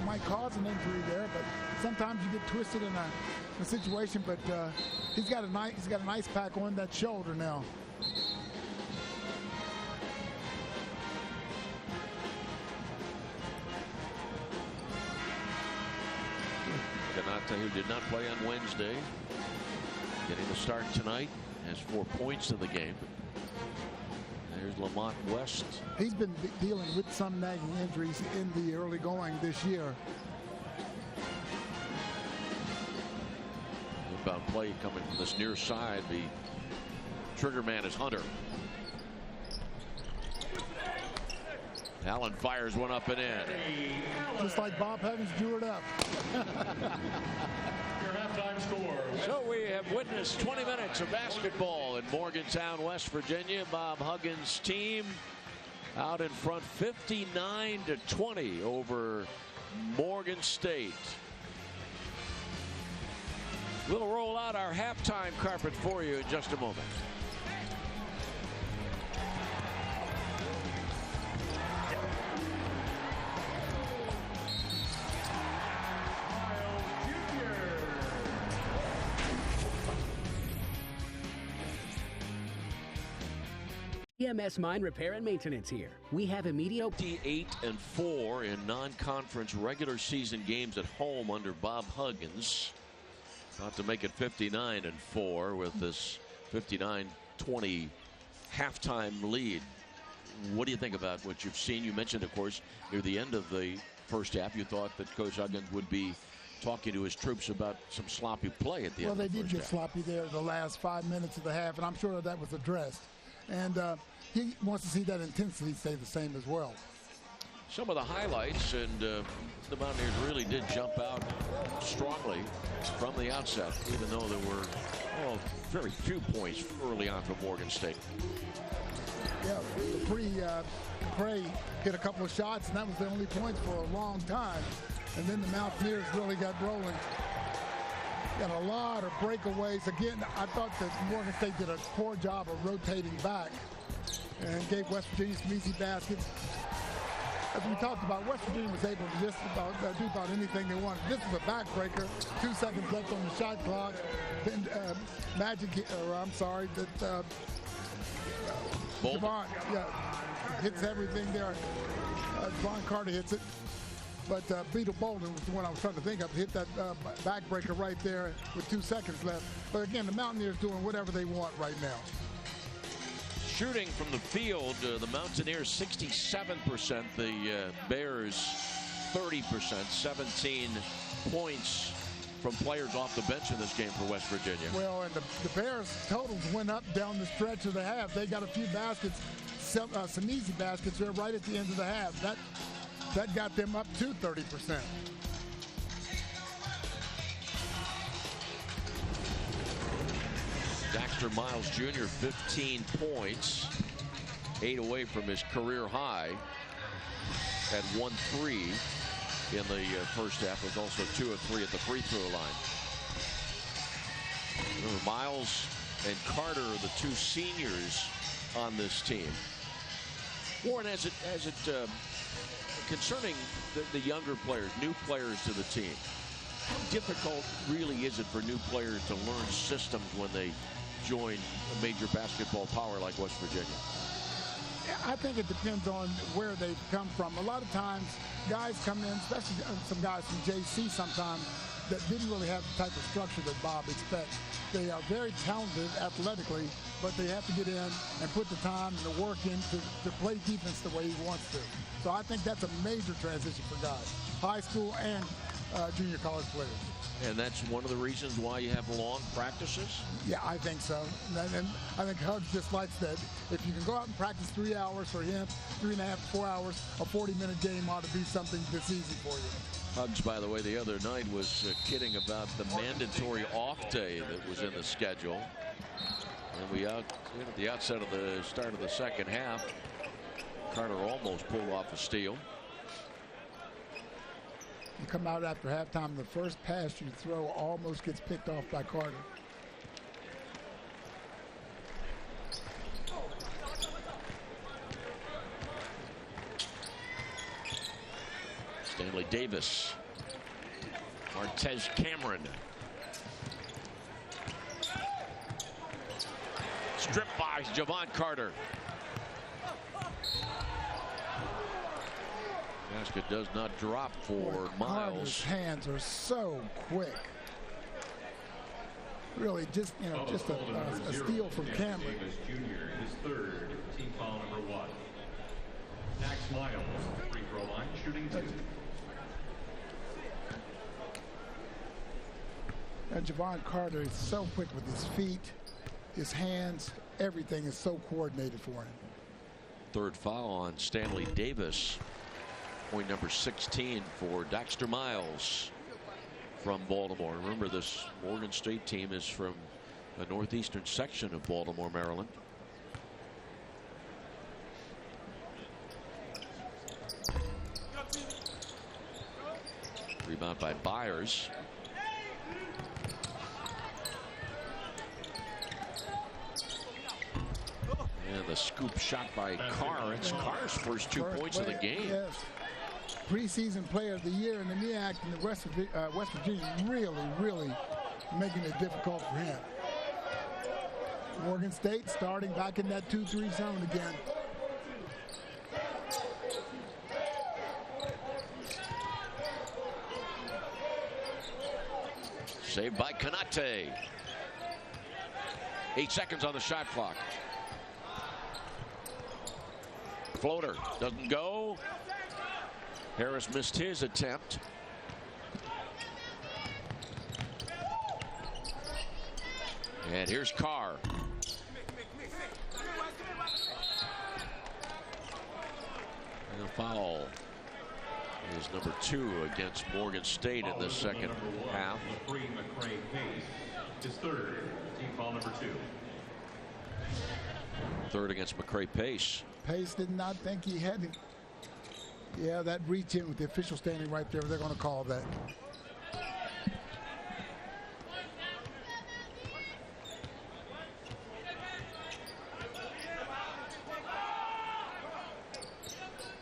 might cause an injury there, but sometimes you get twisted in a situation. But he's got an ice pack on that shoulder now. Konate, who did not play on Wednesday, getting the start tonight, has 4 points in the game. There's Lamont West. He's been dealing with some nagging injuries in the early going this year. Inbound play coming from this near side. The trigger man is Hunter. Allen fires one up and in. Just like Bob Huggins drew it up. Your halftime score. So we have witnessed 20 minutes of basketball in Morgantown, West Virginia. Bob Huggins' team out in front 59-20 over Morgan State. We'll roll out our halftime carpet for you in just a moment. EMS Mine Repair and Maintenance here. We have immediate 58-4 in non-conference regular season games at home under Bob Huggins. About to make it 59-4 with this 59-20 halftime lead. What do you think about what you've seen? You mentioned, of course, near the end of the first half, you thought that Coach Huggins would be talking to his troops about some sloppy play at the end of the first half. Well, they did get sloppy there the last 5 minutes of the half, and I'm sure that was addressed. And he wants to see that intensity stay the same as well. Some of the highlights, and the Mountaineers really did jump out strongly from the outset, even though there were very few points early on from Morgan State. Yeah, Capray hit a couple of shots, and that was the only points for a long time. And then the Mountaineers really got rolling. Got a lot of breakaways. Again, I thought that Morgan State did a poor job of rotating back and gave West Virginia some easy baskets. As we talked about, West Virginia was able to just do about anything they wanted. This was a backbreaker. 2 seconds left on the shot clock. Then Javon, hits everything there. Javon Carter hits it. But Beetle Bolden was the one I was trying to think of. Hit that backbreaker right there with 2 seconds left. But again, the Mountaineers doing whatever they want right now. shooting from the field, the Mountaineers 67%, the Bears 30%, 17 points from players off the bench in this game for West Virginia. Well, and the Bears totals went up down the stretch of the half. They got a few baskets, some easy baskets there right at the end of the half. That got them up to 30%. Daxter Miles Jr., 15 points, 8 away from his career high. Had 1-3 in the first half. Was also 2 of 3 at the free throw line. Remember, Miles and Carter are the two seniors on this team. Warren, as it concerning the younger players, new players to the team, how difficult really is it for new players to learn systems when they join a major basketball power like West Virginia? I think it depends on where they've come from. A lot of times, guys come in, especially some guys from JC sometimes, that didn't really have the type of structure that Bob expects. They are very talented athletically, but they have to get in and put the time and the work in to play defense the way he wants to. So I think that's a major transition for guys, high school and junior college players. And that's one of the reasons why you have long practices? Yeah, I think so. And I think Hugs just likes that. If you can go out and practice 3 hours for him, 3.5 to 4 hours, a 40-minute game ought to be something that's easy for you. Hugs, by the way, the other night was kidding about the mandatory off day that was in the schedule. And at the outset of the start of the second half, Carter almost pulled off a steal. You come out after halftime, the first pass you throw almost gets picked off by Carter. Stanley Davis. Martez Cameron. Stripped by Javon Carter. Basket does not drop for Miles. Carter's hands are so quick. Really, just a steal from Cameron. Davis Jr., his third, team foul number 1. Dax Miles, free throw line, shooting 2. And Javon Carter is so quick with his feet, his hands, everything is so coordinated for him. Third foul on Stanley Davis. Point number 16 for Daxter Miles from Baltimore. Remember, this Morgan State team is from the northeastern section of Baltimore, Maryland. Rebound by Byers. And the scoop shot by Carr. It's Carr's first 2 points of the game. Yes. Preseason player of the year in the MEAC in the West Virginia, really making it difficult for him. Morgan State starting back in that 2-3 zone again. Saved by Konate. 8 seconds on the shot clock. Floater doesn't go. Harris missed his attempt. And here's Carr. And a foul is number 2 against Morgan State in the second half. His third, team foul number 2. Third against McCray Pace. Pace did not think he had it. Yeah, that reach in with the official standing right there, they're going to call that.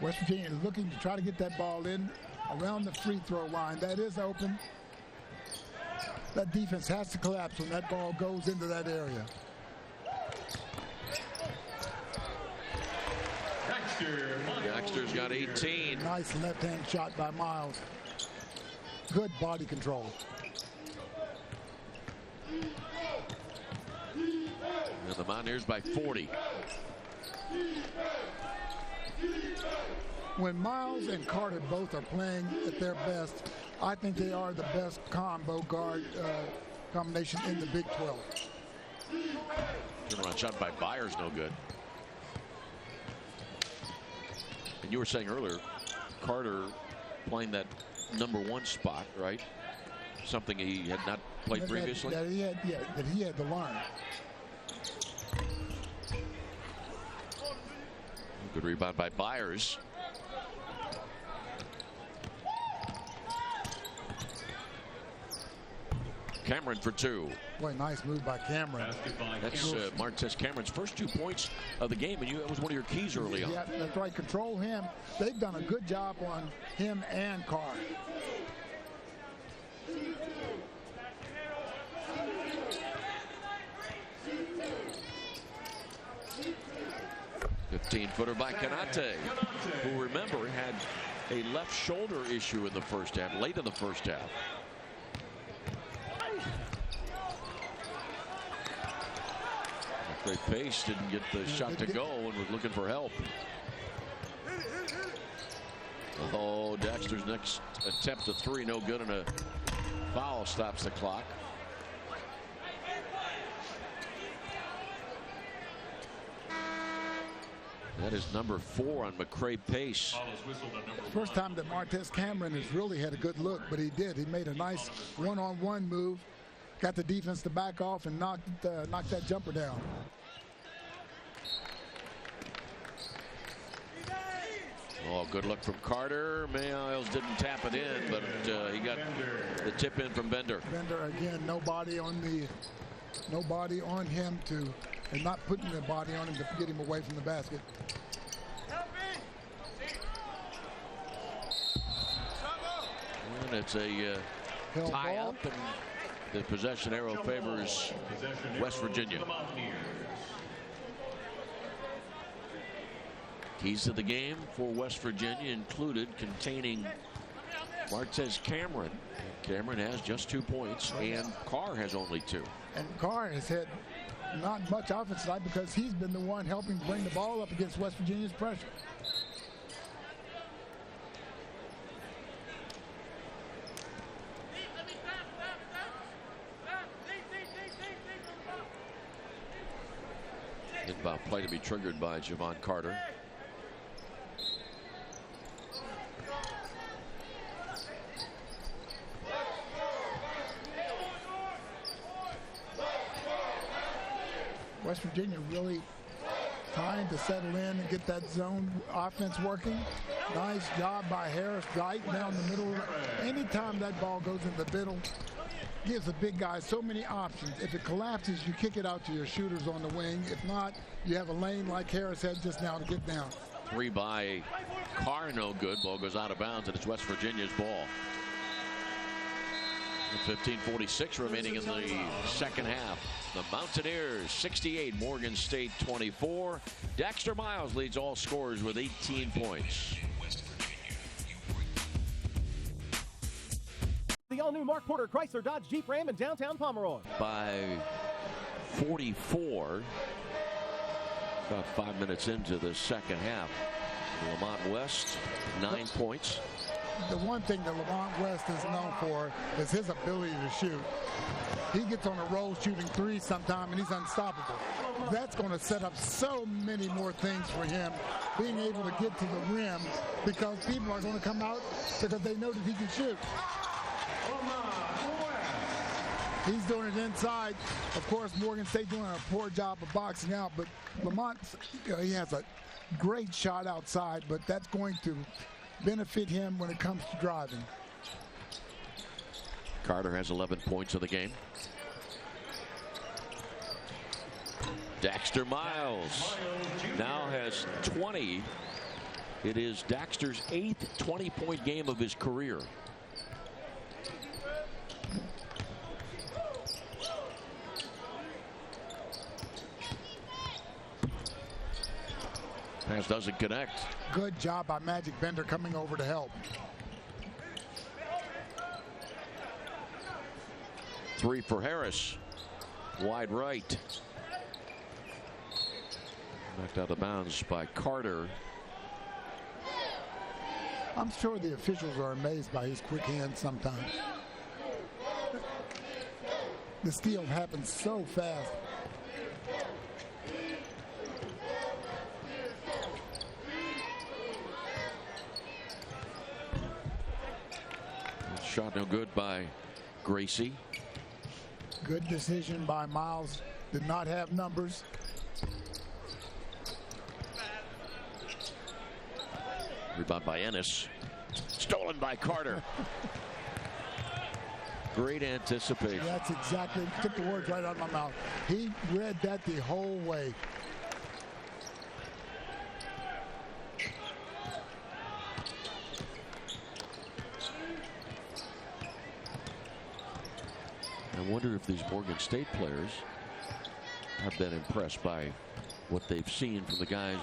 West Virginia is looking to try to get that ball in around the free throw line. That is open. That defense has to collapse when that ball goes into that area. Daxter's got 18. Nice left-hand shot by Miles. Good body control. And the Mountaineers by 40. When Miles and Carter both are playing at their best, I think they are the best combo guard combination in the Big 12. Turnaround shot by Byers, no good. And you were saying earlier, Carter playing that #1 spot, right? Something he had not played previously. That he had to learn. Good rebound by Byers. Cameron for 2. Boy, nice move by Cameron. That's Martez Cameron's first 2 points of the game, and that was one of your keys early on. Yeah, that's right. Control him. They've done a good job on him and Carr. Footer by Kanate, who, remember, had a left shoulder issue in the first half, late in the first half. Great pace, didn't get the shot to go and was looking for help. Oh, Dexter's next attempt at 3, no good, and a foul stops the clock. That is number 4 on McCray Pace. First time that Martez Cameron has really had a good look, but he did. He made a nice one-on-one move, got the defense to back off and knocked that jumper down. Oh, good look from Carter. Miles didn't tap it in, but he got the tip in from Bender. Bender again, nobody on him and not putting the body on him to get him away from the basket. And it's a tie up, and the possession arrow favors West Virginia. Keys to the game for West Virginia included containing Martez Cameron. Cameron has just 2 points, and Carr has only 2. And Carr has had not much offense tonight because he's been the one helping bring the ball up against West Virginia's pressure. Inbound play to be triggered by Javon Carter. West Virginia really trying to settle in and get that zone offense working. Nice job by Harris right down the middle. Anytime that ball goes in the middle, gives the big guys so many options. If it collapses, you kick it out to your shooters on the wing. If not, you have a lane like Harris had just now to get down. 3 by Carr, no good. Ball goes out of bounds, and it's West Virginia's ball. 15:46 remaining in the second half. The Mountaineers 68, Morgan State 24. Dexter Miles leads all scorers with 18 points. The all-new Mark Porter Chrysler Dodge Jeep Ram in downtown Pomeroy. By 44. About 5 minutes into the second half. Lamont West, 9 points. The one thing that Lamont West is known for is his ability to shoot. He gets on a roll shooting 3 sometime, and he's unstoppable. That's going to set up so many more things for him, being able to get to the rim, because people are going to come out because they know that he can shoot. He's doing it inside. Of course, Morgan State doing a poor job of boxing out, but Lamont, he has a great shot outside, but that's going to benefit him when it comes to driving. Carter has 11 points of the game. Dexter Miles now has 20. It is Dexter's 8th 20-point game of his career. Pass doesn't connect. Good job by Magic Bender coming over to help. 3 for Harris. Wide right. Knocked out of bounds by Carter. I'm sure the officials are amazed by his quick hands sometimes. The steal happens so fast. Shot no good by Gracie. Good decision by Miles. Did not have numbers. Rebound by Ennis. Stolen by Carter. Great anticipation. That's exactly, took the words right out of my mouth. He read that the whole way. I wonder if these Morgan State players have been impressed by what they've seen from the guys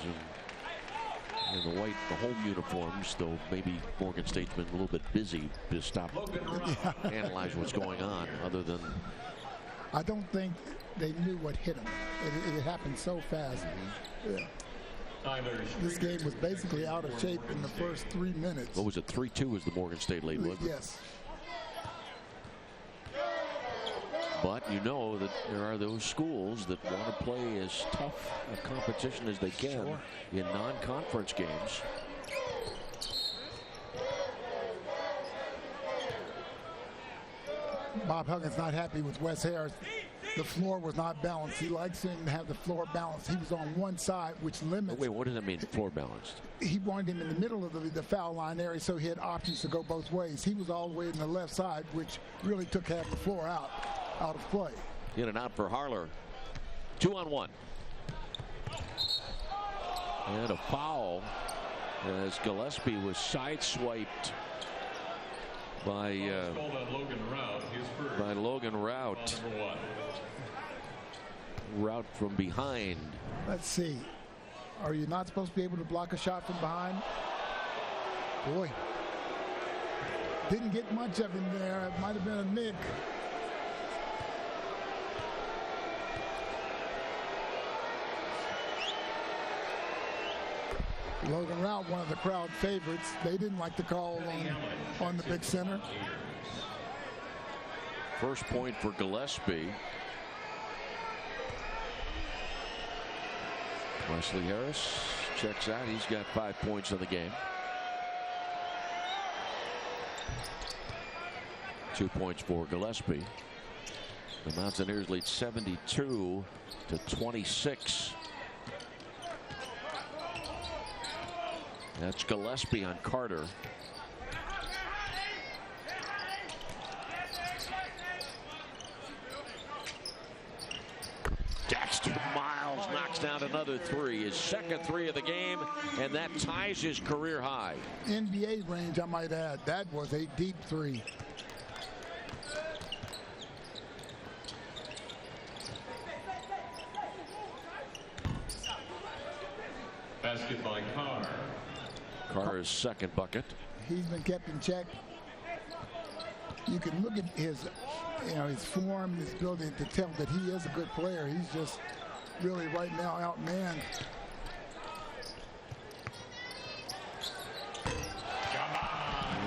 in the white, the home uniforms, though maybe Morgan State's been a little bit busy to stop analyze what's going on, other than. I don't think they knew what hit them. It happened so fast. Yeah. This game was basically out of shape in the first 3 minutes. What was it? 3-2 was the Morgan State lead, wasn't it? Yes. But you know that there are those schools that want to play as tough a competition as they can in non-conference games. Bob Huggins not happy with Wes Harris. The floor was not balanced. He likes him to have the floor balanced. He was on one side, which limits. Wait, what does that mean, floor balanced? He wanted him in the middle of the foul line area, so he had options to go both ways. He was all the way in the left side, which really took half the floor out of play. In and out for Harler. 2-on-1. And a foul as Gillespie was sideswiped by Logan Rout. Rout from behind. Let's see. Are you not supposed to be able to block a shot from behind? Boy. Didn't get much of him there. It might have been a nick. Logan Rout, one of the crowd favorites. They didn't like the call on the big center. First point for Gillespie. Wesley Harris checks out. He's got 5 points in the game. 2 points for Gillespie. The Mountaineers lead 72-26. That's Gillespie on Carter. Dexter Miles knocks down another three, his second three of the game, and that ties his career high. NBA range, I might add. That was a deep three. Basket by Carr. Carr's second bucket. He's been kept in check. You can look at his form, his ability to tell that he is a good player. He's just really right now outmanned.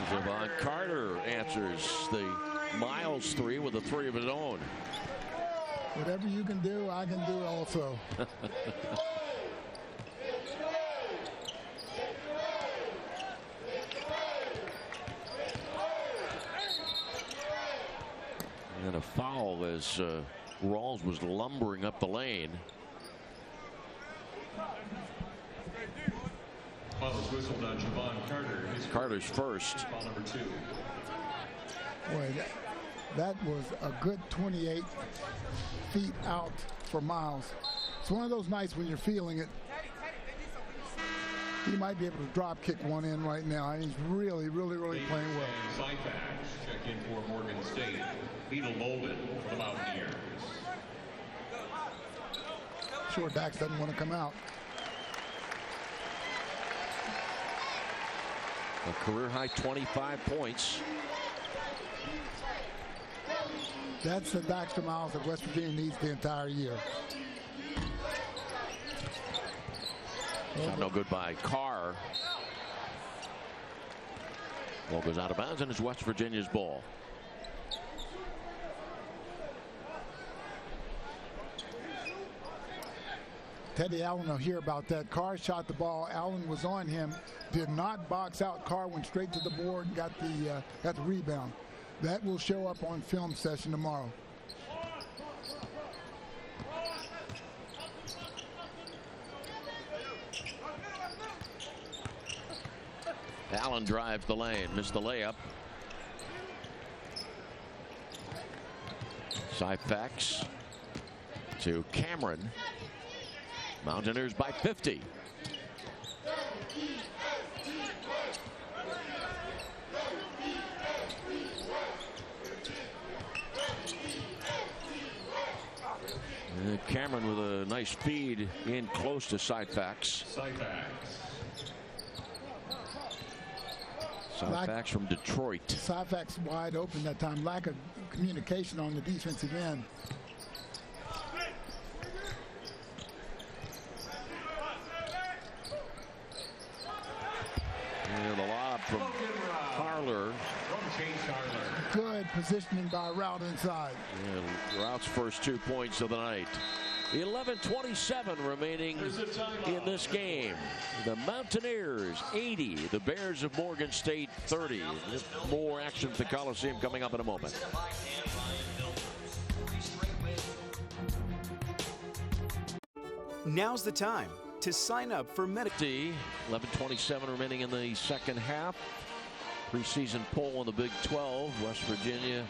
Javon Carter answers the Miles three with a three of his own. Whatever you can do, I can do also. And a foul as Rawls was lumbering up the lane. Foul was whistled on Javon Carter. Carter's first. Foul number 2. Boy, that was a good 28 feet out for Miles. It's one of those nights when you're feeling it. He might be able to drop kick one in right now. He's really playing well. Syfax check in for Morgan State. Beetle Bolden for the Mountaineers. Sure, Dax doesn't want to come out. A career high 25 points. That's the Daxter Miles that West Virginia needs the entire year. Shot no good by Carr. Ball goes out of bounds, and it's West Virginia's ball. Teddy Allen will hear about that. Carr shot the ball. Allen was on him. Did not box out. Carr went straight to the board and got the rebound. That will show up on film session tomorrow. Allen drives the lane, missed the layup. Syfax to Cameron. Mountaineers by 50. Cameron with a nice feed in close to Syfax. Syfax from Detroit. Syfax wide open that time. Lack of communication on the defensive end. And a lob from Harler. Good positioning by Rout inside. And Rout's first 2 points of the night. 11:27 remaining in this game. The Mountaineers 80, the Bears of Morgan State 30. More action at the Coliseum coming up in a moment. Now's the time to sign up for Medical. 11:27 remaining in the second half. Preseason poll in the Big 12. West Virginia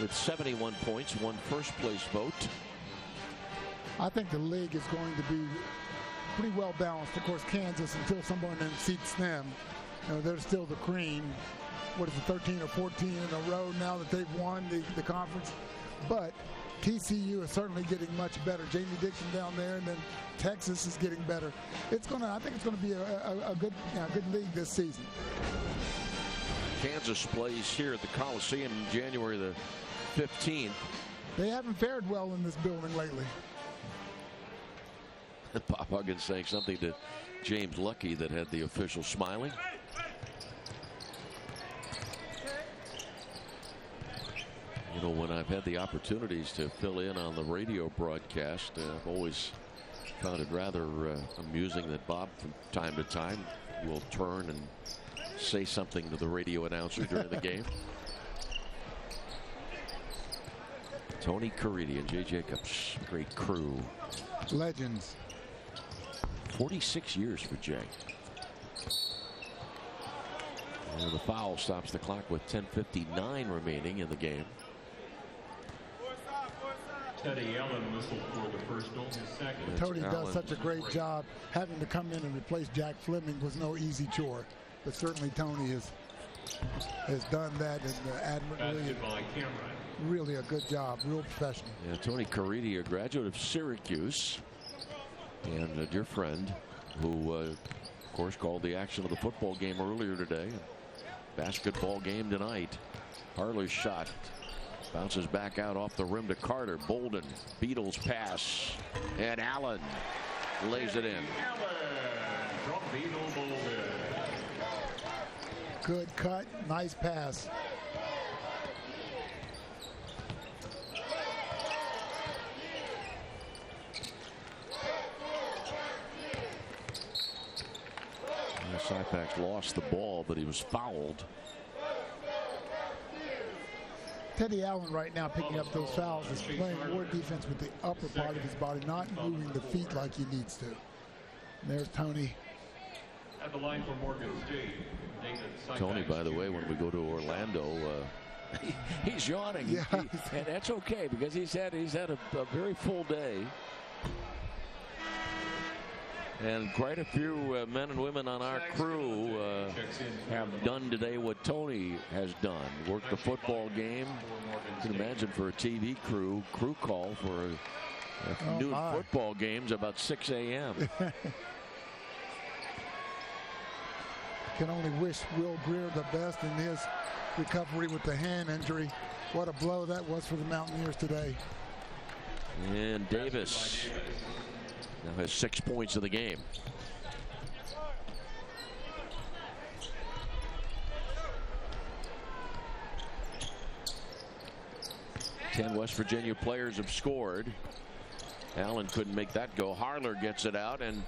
with 71 points, won first place vote. I think the league is going to be pretty well balanced. Of course, Kansas, until someone unseats them, they're still the cream. What is it, 13 or 14 in a row now that they've won the conference? But TCU is certainly getting much better. Jamie Dixon down there, and then Texas is getting better. I think it's going to be a good league this season. Kansas plays here at the Coliseum January the 15th. They haven't fared well in this building lately. Bob Huggins saying something to James Luckey that had the official smiling. You know, when I've had the opportunities to fill in on the radio broadcast, I've always found it rather amusing that Bob from time to time will turn and say something to the radio announcer during the game. Tony Caridi and Jay Jacobs, great crew. Legends. 46 years for Jay. And the foul stops the clock with 10:59 remaining in the game. Teddy Allen whistled for the first goal, his second. Tony does such a great job. Having to come in and replace Jack Fleming was no easy chore. But certainly Tony has done that admirably. Really a good job, real professional. Yeah, Tony Caridi, a graduate of Syracuse, and a dear friend who, of course, called the action of the football game earlier today. Basketball game tonight. Harler's shot bounces back out off the rim to Carter. Bolden, Beatles pass, and Allen lays it in. Good cut, nice pass. Syfax lost the ball, but he was fouled. Teddy Allen right now picking up those fouls is playing more defense with the upper part of his body, not moving the feet like he needs to. And there's Tony. At the line for Morgan State. Tony, by the way, when we go to Orlando, he's yawning. Yeah. And that's okay because he's had a very full day. And quite a few men and women on our crew have done today what Tony has done. Worked the football game. You can imagine for a TV crew call for noon football games about 6 a.m. Can only wish Will Greer the best in his recovery with the hand injury. What a blow that was for the Mountaineers today. And Davis now has 6 points in the game. 10 West Virginia players have scored. Allen couldn't make that go. Harler gets it out, and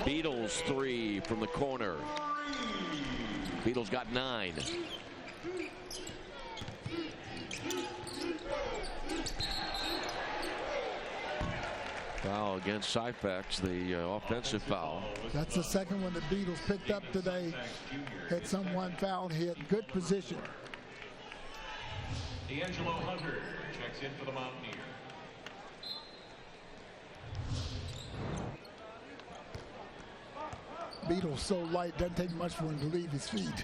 Beatles 3 from the corner. Beatles got 9. Foul against Syphax, the offensive foul. That's the second one the Beatles picked up today. Had someone fouled, hit good position. D'Angelo Hunter checks in for the Mountaineers. Beatles so light, doesn't take much for him to leave his feet.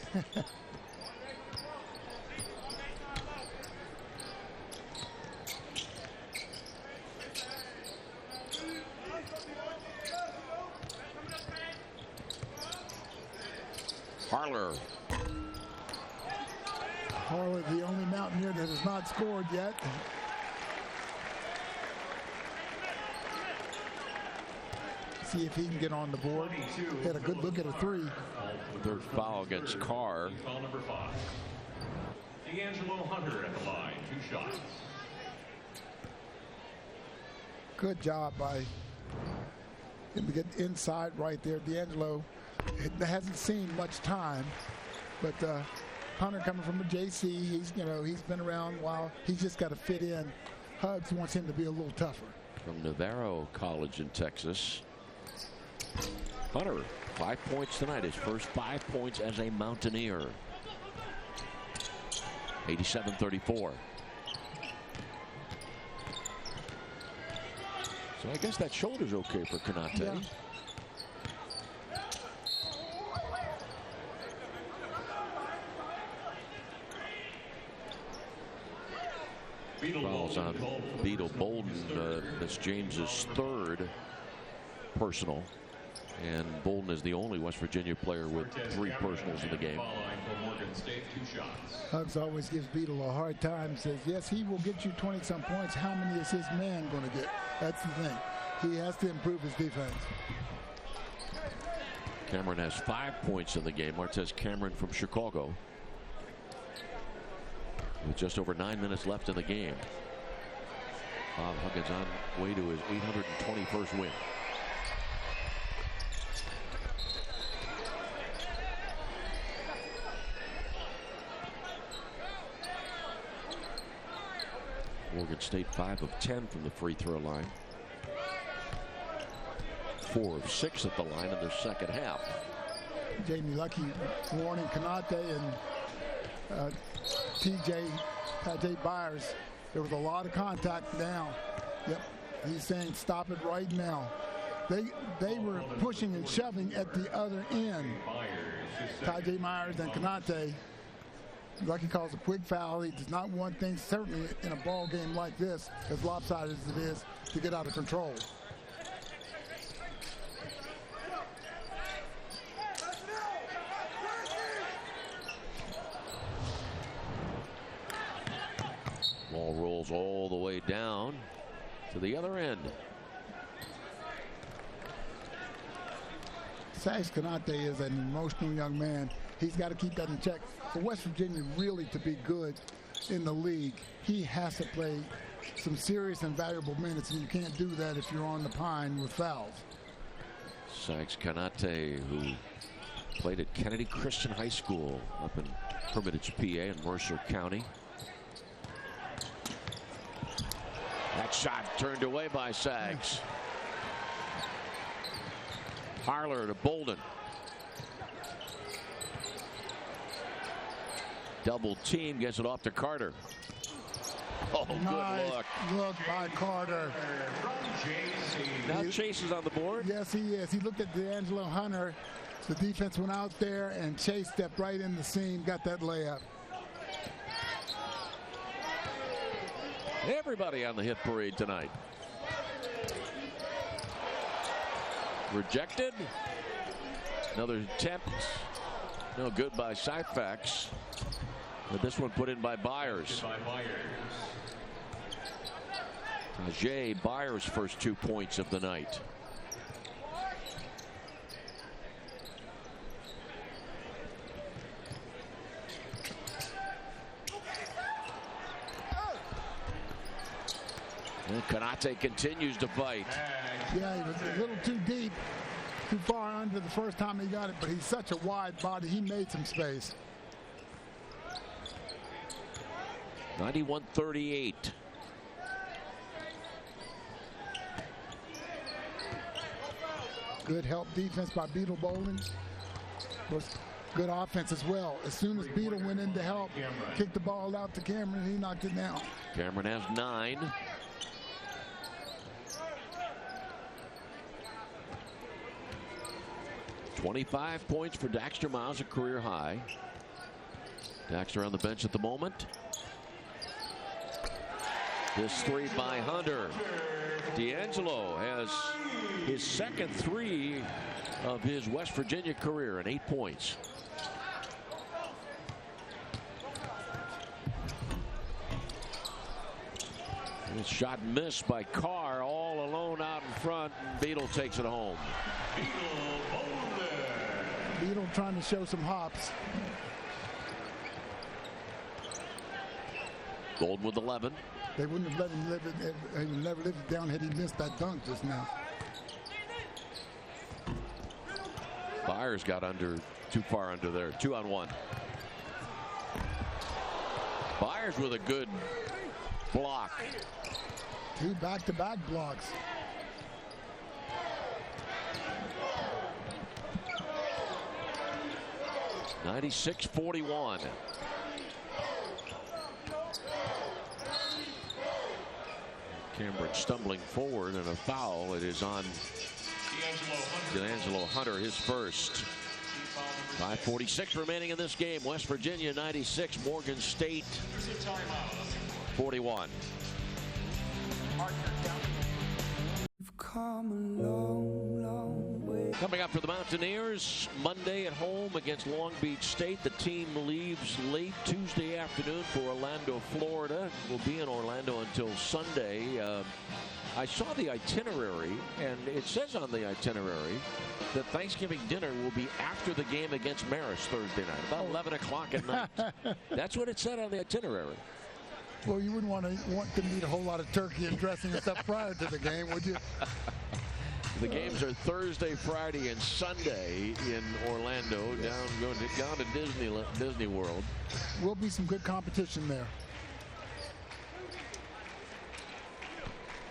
Harler. Harler, the only Mountaineer that has not scored yet. See if he can get on the board. Had a good look at a 3. Third foul against Carr. Foul number 5. D'Angelo Hunter at the line, 2 shots. Good job by him to get inside right there. D'Angelo hasn't seen much time, but Hunter coming from a JC, he's been around a while. He's just got to fit in. Hugs wants him to be a little tougher. From Navarro College in Texas. Hunter, 5 points tonight. His first 5 points as a Mountaineer. 87-34. So I guess that shoulder's okay for Konate. Yeah. Fouls on Beetle Bolden. That's James's 3rd personal. And Bolden is the only West Virginia player with 3 personals in the game. Hugs always gives Beetle a hard time. Says, yes, he will get you 20-some points. How many is his man going to get? That's the thing. He has to improve his defense. Cameron has 5 points in the game. Martez Cameron from Chicago. With just over 9 minutes left in the game. Bob Huggins on way to his 821st win. Morgan State 5 of 10 from the free throw line. 4 of 6 at the line in their second half. Jamie Lucky warning Konate and TJ Byers. There was a lot of contact now. Yep, he's saying stop it right now. They were pushing and shoving at the other end. TJ Myers and Konate. Lucky calls a quick foul. He does not want things, certainly in a ball game like this, as lopsided as it is, to get out of control. Ball rolls all the way down to the other end. Sags Konate is an emotional young man. He's got to keep that in check. For West Virginia really to be good in the league, he has to play some serious and valuable minutes, and you can't do that if you're on the pine with fouls. Sags Konate, who played at Kennedy Christian High School up in Hermitage, PA in Mercer County. That shot turned away by Sags. Harler to Bolden. Double team, gets it off to Carter. Oh, Nice good look. look by Carter. Now Chase is on the board. Yes, he is. He looked at D'Angelo Hunter. The defense went out there, and Chase stepped right in the seam, got that layup. Everybody on the hit parade tonight. Rejected. Another attempt. No good by Syphax. But this one put in by Byers. Tajay Byers' first 2 points of the night. And Konate continues to fight. Yeah, he was a little too deep, too far under the first time he got it, but he's such a wide body, he made some space. 91-38. Good help defense by Beetle Bolden. Was good offense as well. As soon as Beetle went in to help, kicked the ball out to Cameron, he knocked it down. Cameron has 9. $25 points for Daxter Miles, a career high. Daxter on the bench at the moment. This 3 by Hunter. D'Angelo has his second 3 of his West Virginia career and 8 points. And shot missed by Carr, all alone out in front. And Beetle takes it home. Beetle trying to show some hops. Bolden with 11. They wouldn't have let him live it. He would never lived it down had he missed that dunk just now. Byers got too far under there. 2-on-1. Byers with a good block. 2 back-to-back blocks. (96-41). Cameron stumbling forward and a foul. It is on D'Angelo Hunter, his first. 5:46 remaining in this game. West Virginia 96, Morgan State 41. You've come a long, long way. Coming up for the Mountaineers, Monday at home against Long Beach State. The team leaves late Tuesday afternoon for Orlando, Florida. Will be in Orlando until Sunday. I saw the itinerary, and it says on the itinerary that Thanksgiving dinner will be after the game against Marist Thursday night, about 11 o'clock at night. That's what it said on the itinerary. Well, you wouldn't want to eat a whole lot of turkey and dressing and stuff prior to the game, would you? The games are Thursday, Friday, and Sunday in Orlando, going to Disney World. Will be some good competition there.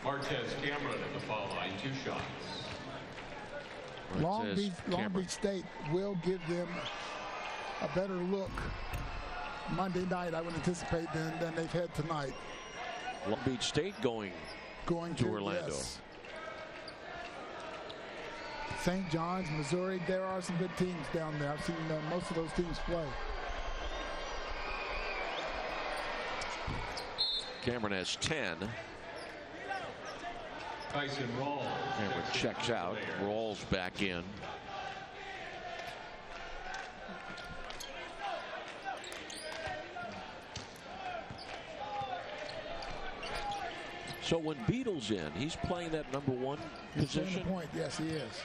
Martez Cameron at the foul line, 2 shots. Long Beach State will give them a better look Monday night, I would anticipate, than they've had tonight. Long Beach State going to Orlando. Yes. St. John's, Missouri, there are some good teams down there. I've seen most of those teams play. Cameron has 10. Tyson Rawls. Cameron checks out. Rawls back in. So when Beetle's in, he's playing that number 1 position. He's playing the point. Yes, he is.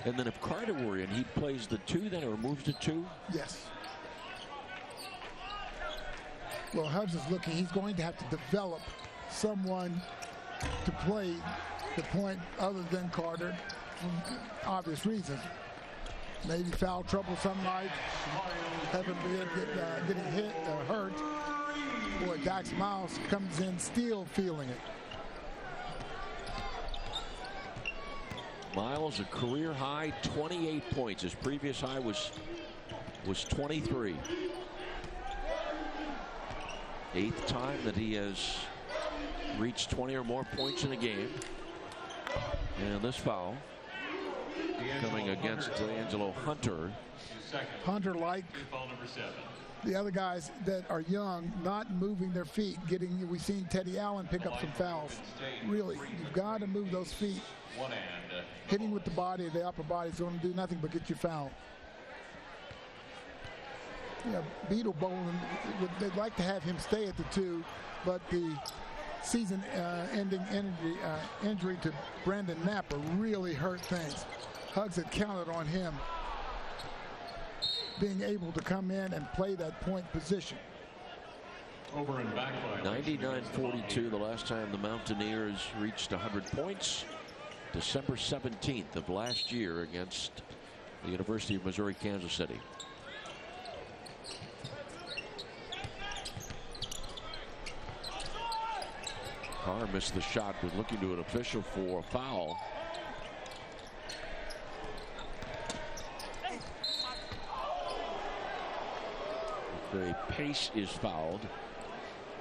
And then if Carter were in, he plays the 2 then, or moves to 2? Yes. Well, Huggs is looking. He's going to have to develop someone to play the point other than Carter for obvious reasons. Maybe foul trouble some night. Haven't been getting hit or hurt. Boy, Dax Miles comes in still feeling it. Miles, a career high 28 points. His previous high was 23. 8th time that he has reached 20 or more points in a game. And this foul coming against D'Angelo Hunter. Hunter, like the other guys that are young, not moving their feet, we've seen Teddy Allen pick up some fouls. Really, you've got to move those feet. Hitting with the body, the upper body is going to do nothing but get you fouled. Yeah, Beetle Bolden, they'd like to have him stay at the 2, but the season-ending injury to Brandon Napper really hurt things. Huggs had counted on him being able to come in and play that point position. Over and back violation. 99-42 the last time the Mountaineers reached 100 points. December 17th of last year against the University of Missouri Kansas City. Carr missed the shot, was looking to an official for a foul. The pace is fouled.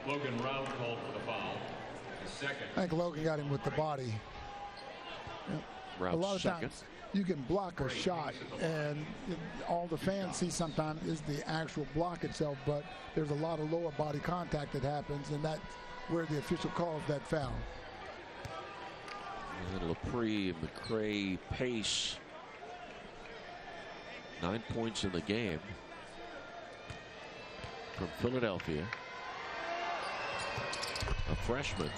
Logan Round called for the foul. His second. I think Logan got him with the body. A lot of times you can block a shot, and all the fans see sometimes is the actual block itself, but there's a lot of lower body contact that happens, and that's where the official calls that foul. And Lepre, McCray, Pace. 9 points in the game from Philadelphia. A freshman.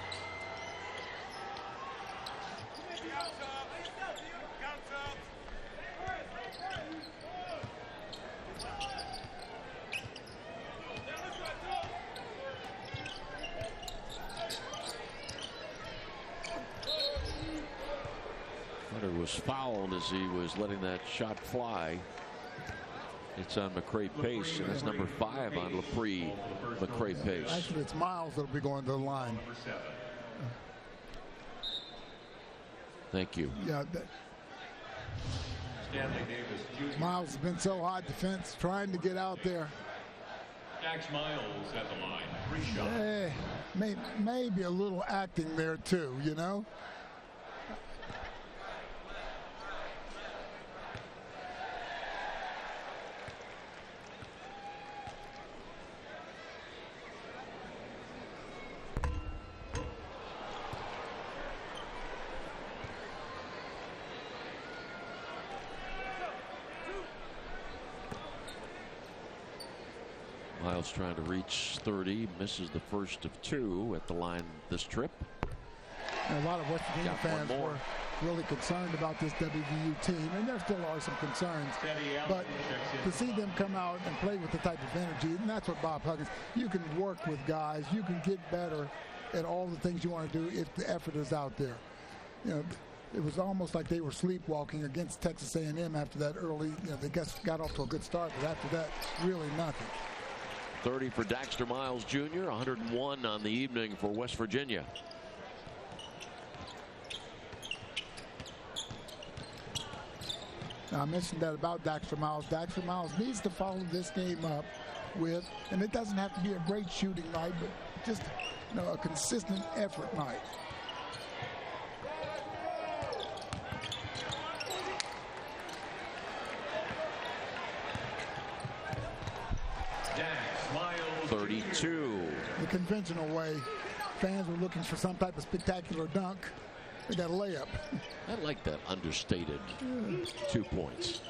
Hunter was fouled as he was letting that shot fly. It's on McCray Pace, and that's number 5 on Lepre, McCray Pace. Actually, it's Miles that'll be going to the line. Thank you. Yeah. Miles has been so hot defense, trying to get out there. Dax Miles at the line. 3 shots. Maybe a little acting there too, you know. Miles trying to reach 30, misses the first of 2 at the line this trip. And a lot of West Virginia fans were really concerned about this WVU team, and there still are some concerns. But to see them come out and play with the type of energy, and that's what Bob Huggins, you can work with guys, you can get better at all the things you want to do if the effort is out there. You know, it was almost like they were sleepwalking against Texas A&M after that early, you know, they got off to a good start, but after that, really nothing. 30 for Daxter Miles Jr., 101 on the evening for West Virginia. Now, I mentioned that about Daxter Miles. Daxter Miles needs to follow this game up with, and it doesn't have to be a great shooting night, but just, you know, a consistent effort night. The conventional way, fans were looking for some type of spectacular dunk. They got a layup. I like that understated 2 points.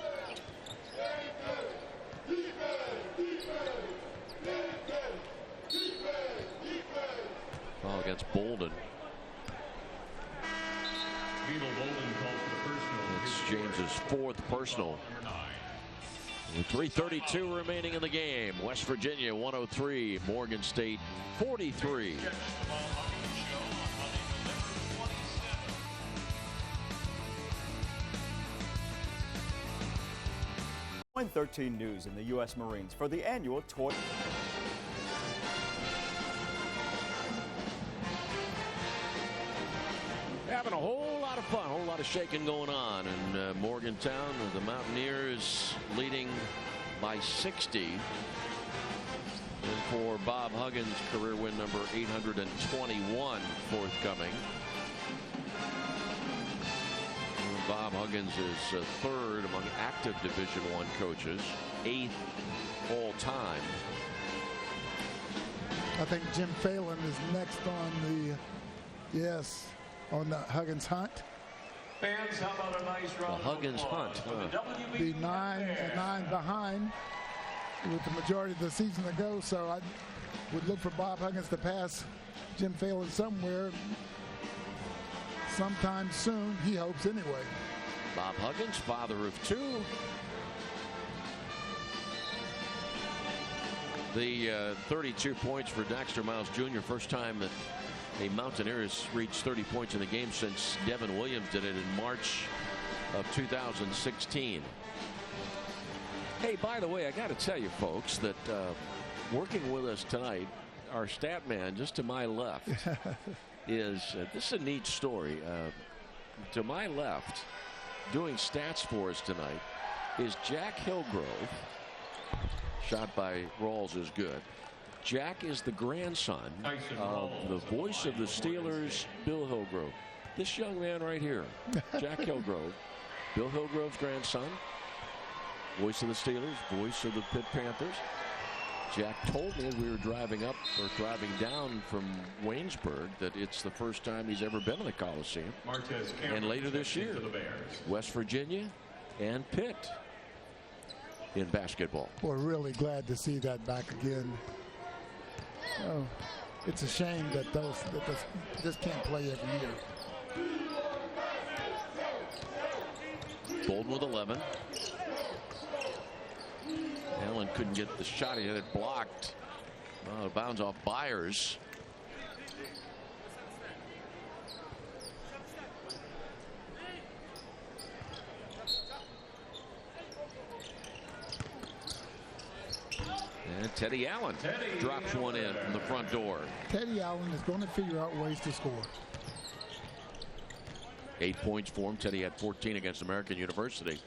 Foul against Bolden. It's James's 4th personal. With 3:32 remaining in the game, West Virginia 103, Morgan State 43. 13 news in the U.S. Marines for the annual toy. Having a whole lot of fun, a whole lot of shaking going on in Morgantown. The Mountaineers leading by 60. And for Bob Huggins, career win number 821 forthcoming. And Bob Huggins is 3rd among active Division I coaches, 8th all time. I think Jim Phelan is next on the, on the Huggins hunt. Fans, how about a nice round the Huggins hunt. Be 9 behind with the majority of the season to go. So I would look for Bob Huggins to pass Jim Phelan somewhere, sometime soon. He hopes anyway. Bob Huggins, father of 2. The 32 points for Dexter Miles Jr. First time that a Mountaineer has reached 30 points in the game since Devin Williams did it in March of 2016. Hey, by the way, I got to tell you folks that working with us tonight, our stat man just to my left is this is a neat story. To my left, doing stats for us tonight, is Jack Hillgrove. Shot by Rawls is good. Jack is the grandson of the voice of the Steelers, Bill Hillgrove. This young man right here, Jack Hillgrove, Bill Hillgrove's grandson, voice of the Steelers, voice of the Pitt Panthers. Jack told me as we were driving up or driving down from Waynesburg that it's the first time he's ever been in the Coliseum. And later this year, West Virginia and Pitt in basketball. We're really glad to see that back again. Oh, it's a shame that this can't play every year. Bolden with 11. Allen couldn't get the shot. He had it blocked. It bounds off Byers. And Teddy Allen drops one in from the front door. Teddy Allen is going to figure out ways to score. 8 points for him. Teddy had 14 against American University.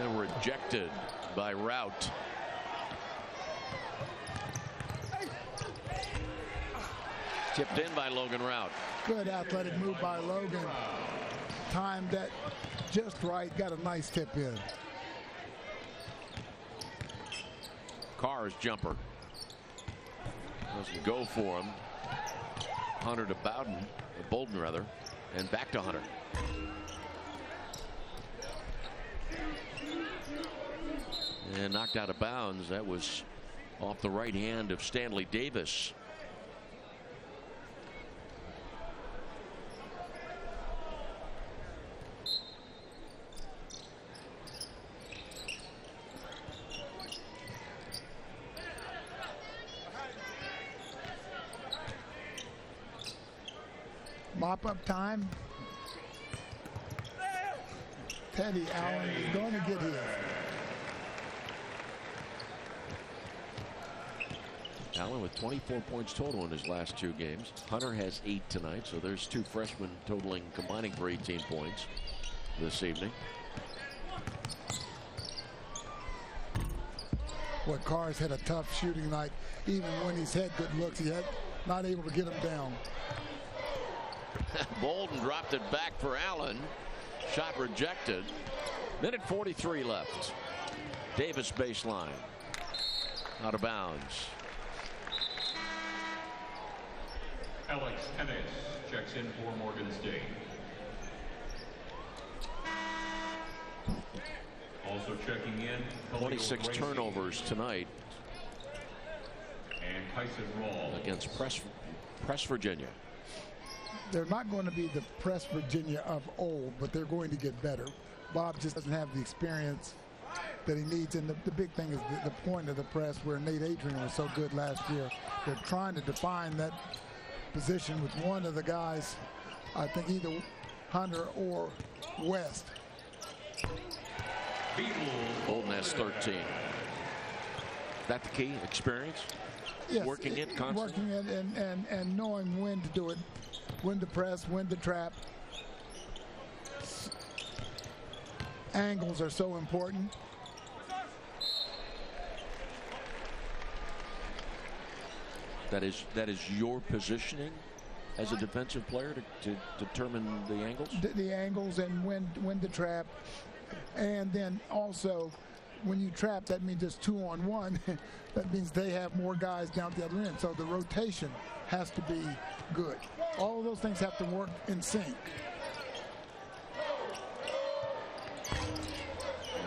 And rejected by Rout. Tipped in by Logan Rout. Good athletic move by Logan. Timed that just right. Got a nice tip in. Carr's jumper doesn't go for him. Hunter to Bowden, Bolden rather, and back to Hunter. And knocked out of bounds. That was off the right hand of Stanley Davis. Mop up time. Teddy Allen is going to get his. Allen with 24 points total in his last 2 games. Hunter has 8 tonight, so there's 2 freshmen combining for 18 points this evening. Well, Carr's had a tough shooting night. Even when he's had good looks, he had not able to get him down. Bolden dropped it back for Allen. Shot rejected. Minute 43 left. Davis baseline. Out of bounds. Alex Ennis checks in for Morgan State. Also checking in, 26 turnovers tonight and Tyson Rawls against Press Virginia. They're not going to be the Press Virginia of old, but they're going to get better. Bob just doesn't have the experience that he needs, and the big thing is the point of the press where Nate Adrian was so good last year. They're trying to define that position with one of the guys, I think either Hunter or West. Bolden has 13. That the key? Experience? Yes, working it constantly? Working it and knowing when to do it. When to press, when to trap. Angles are so important. That is your positioning as a defensive player to determine the angles? The angles and when to trap. And then also, when you trap, that means it's 2-on-1. That means they have more guys down at the other end. So the rotation has to be good. All of those things have to work in sync.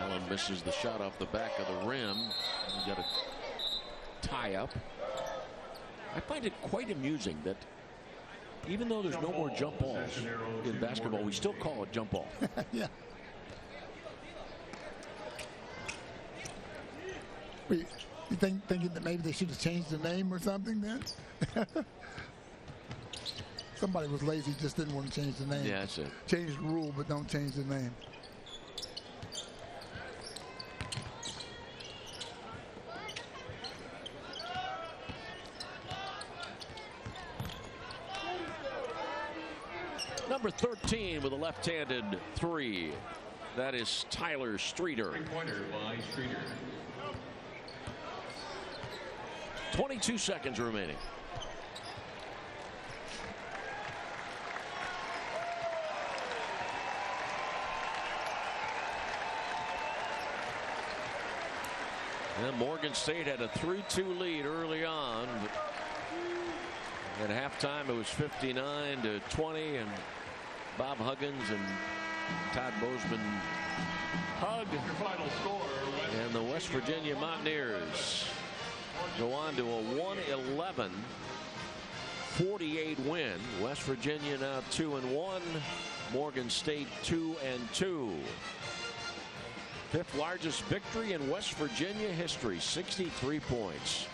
Allen misses the shot off the back of the rim. You got a tie up. I find it quite amusing that even though there's no more jump balls in basketball, we still call it jump ball. Yeah. You thinking that maybe they should have changed the name or something then? Somebody was lazy, just didn't want to change the name. Yeah, that's it. Change the rule, but don't change the name. Number 13 with a left-handed three. That is Tyler Streeter. 3-pointer by Streeter. 22 seconds remaining. And Morgan State had a 3-2 lead early on. At halftime, it was 59-20, and Bob Huggins and Todd Bozeman hug. Your final score, And the West Virginia Mountaineers go on to a 111-48 win. West Virginia now 2-1. Morgan State 2-2. Fifth largest victory in West Virginia history, 63 points.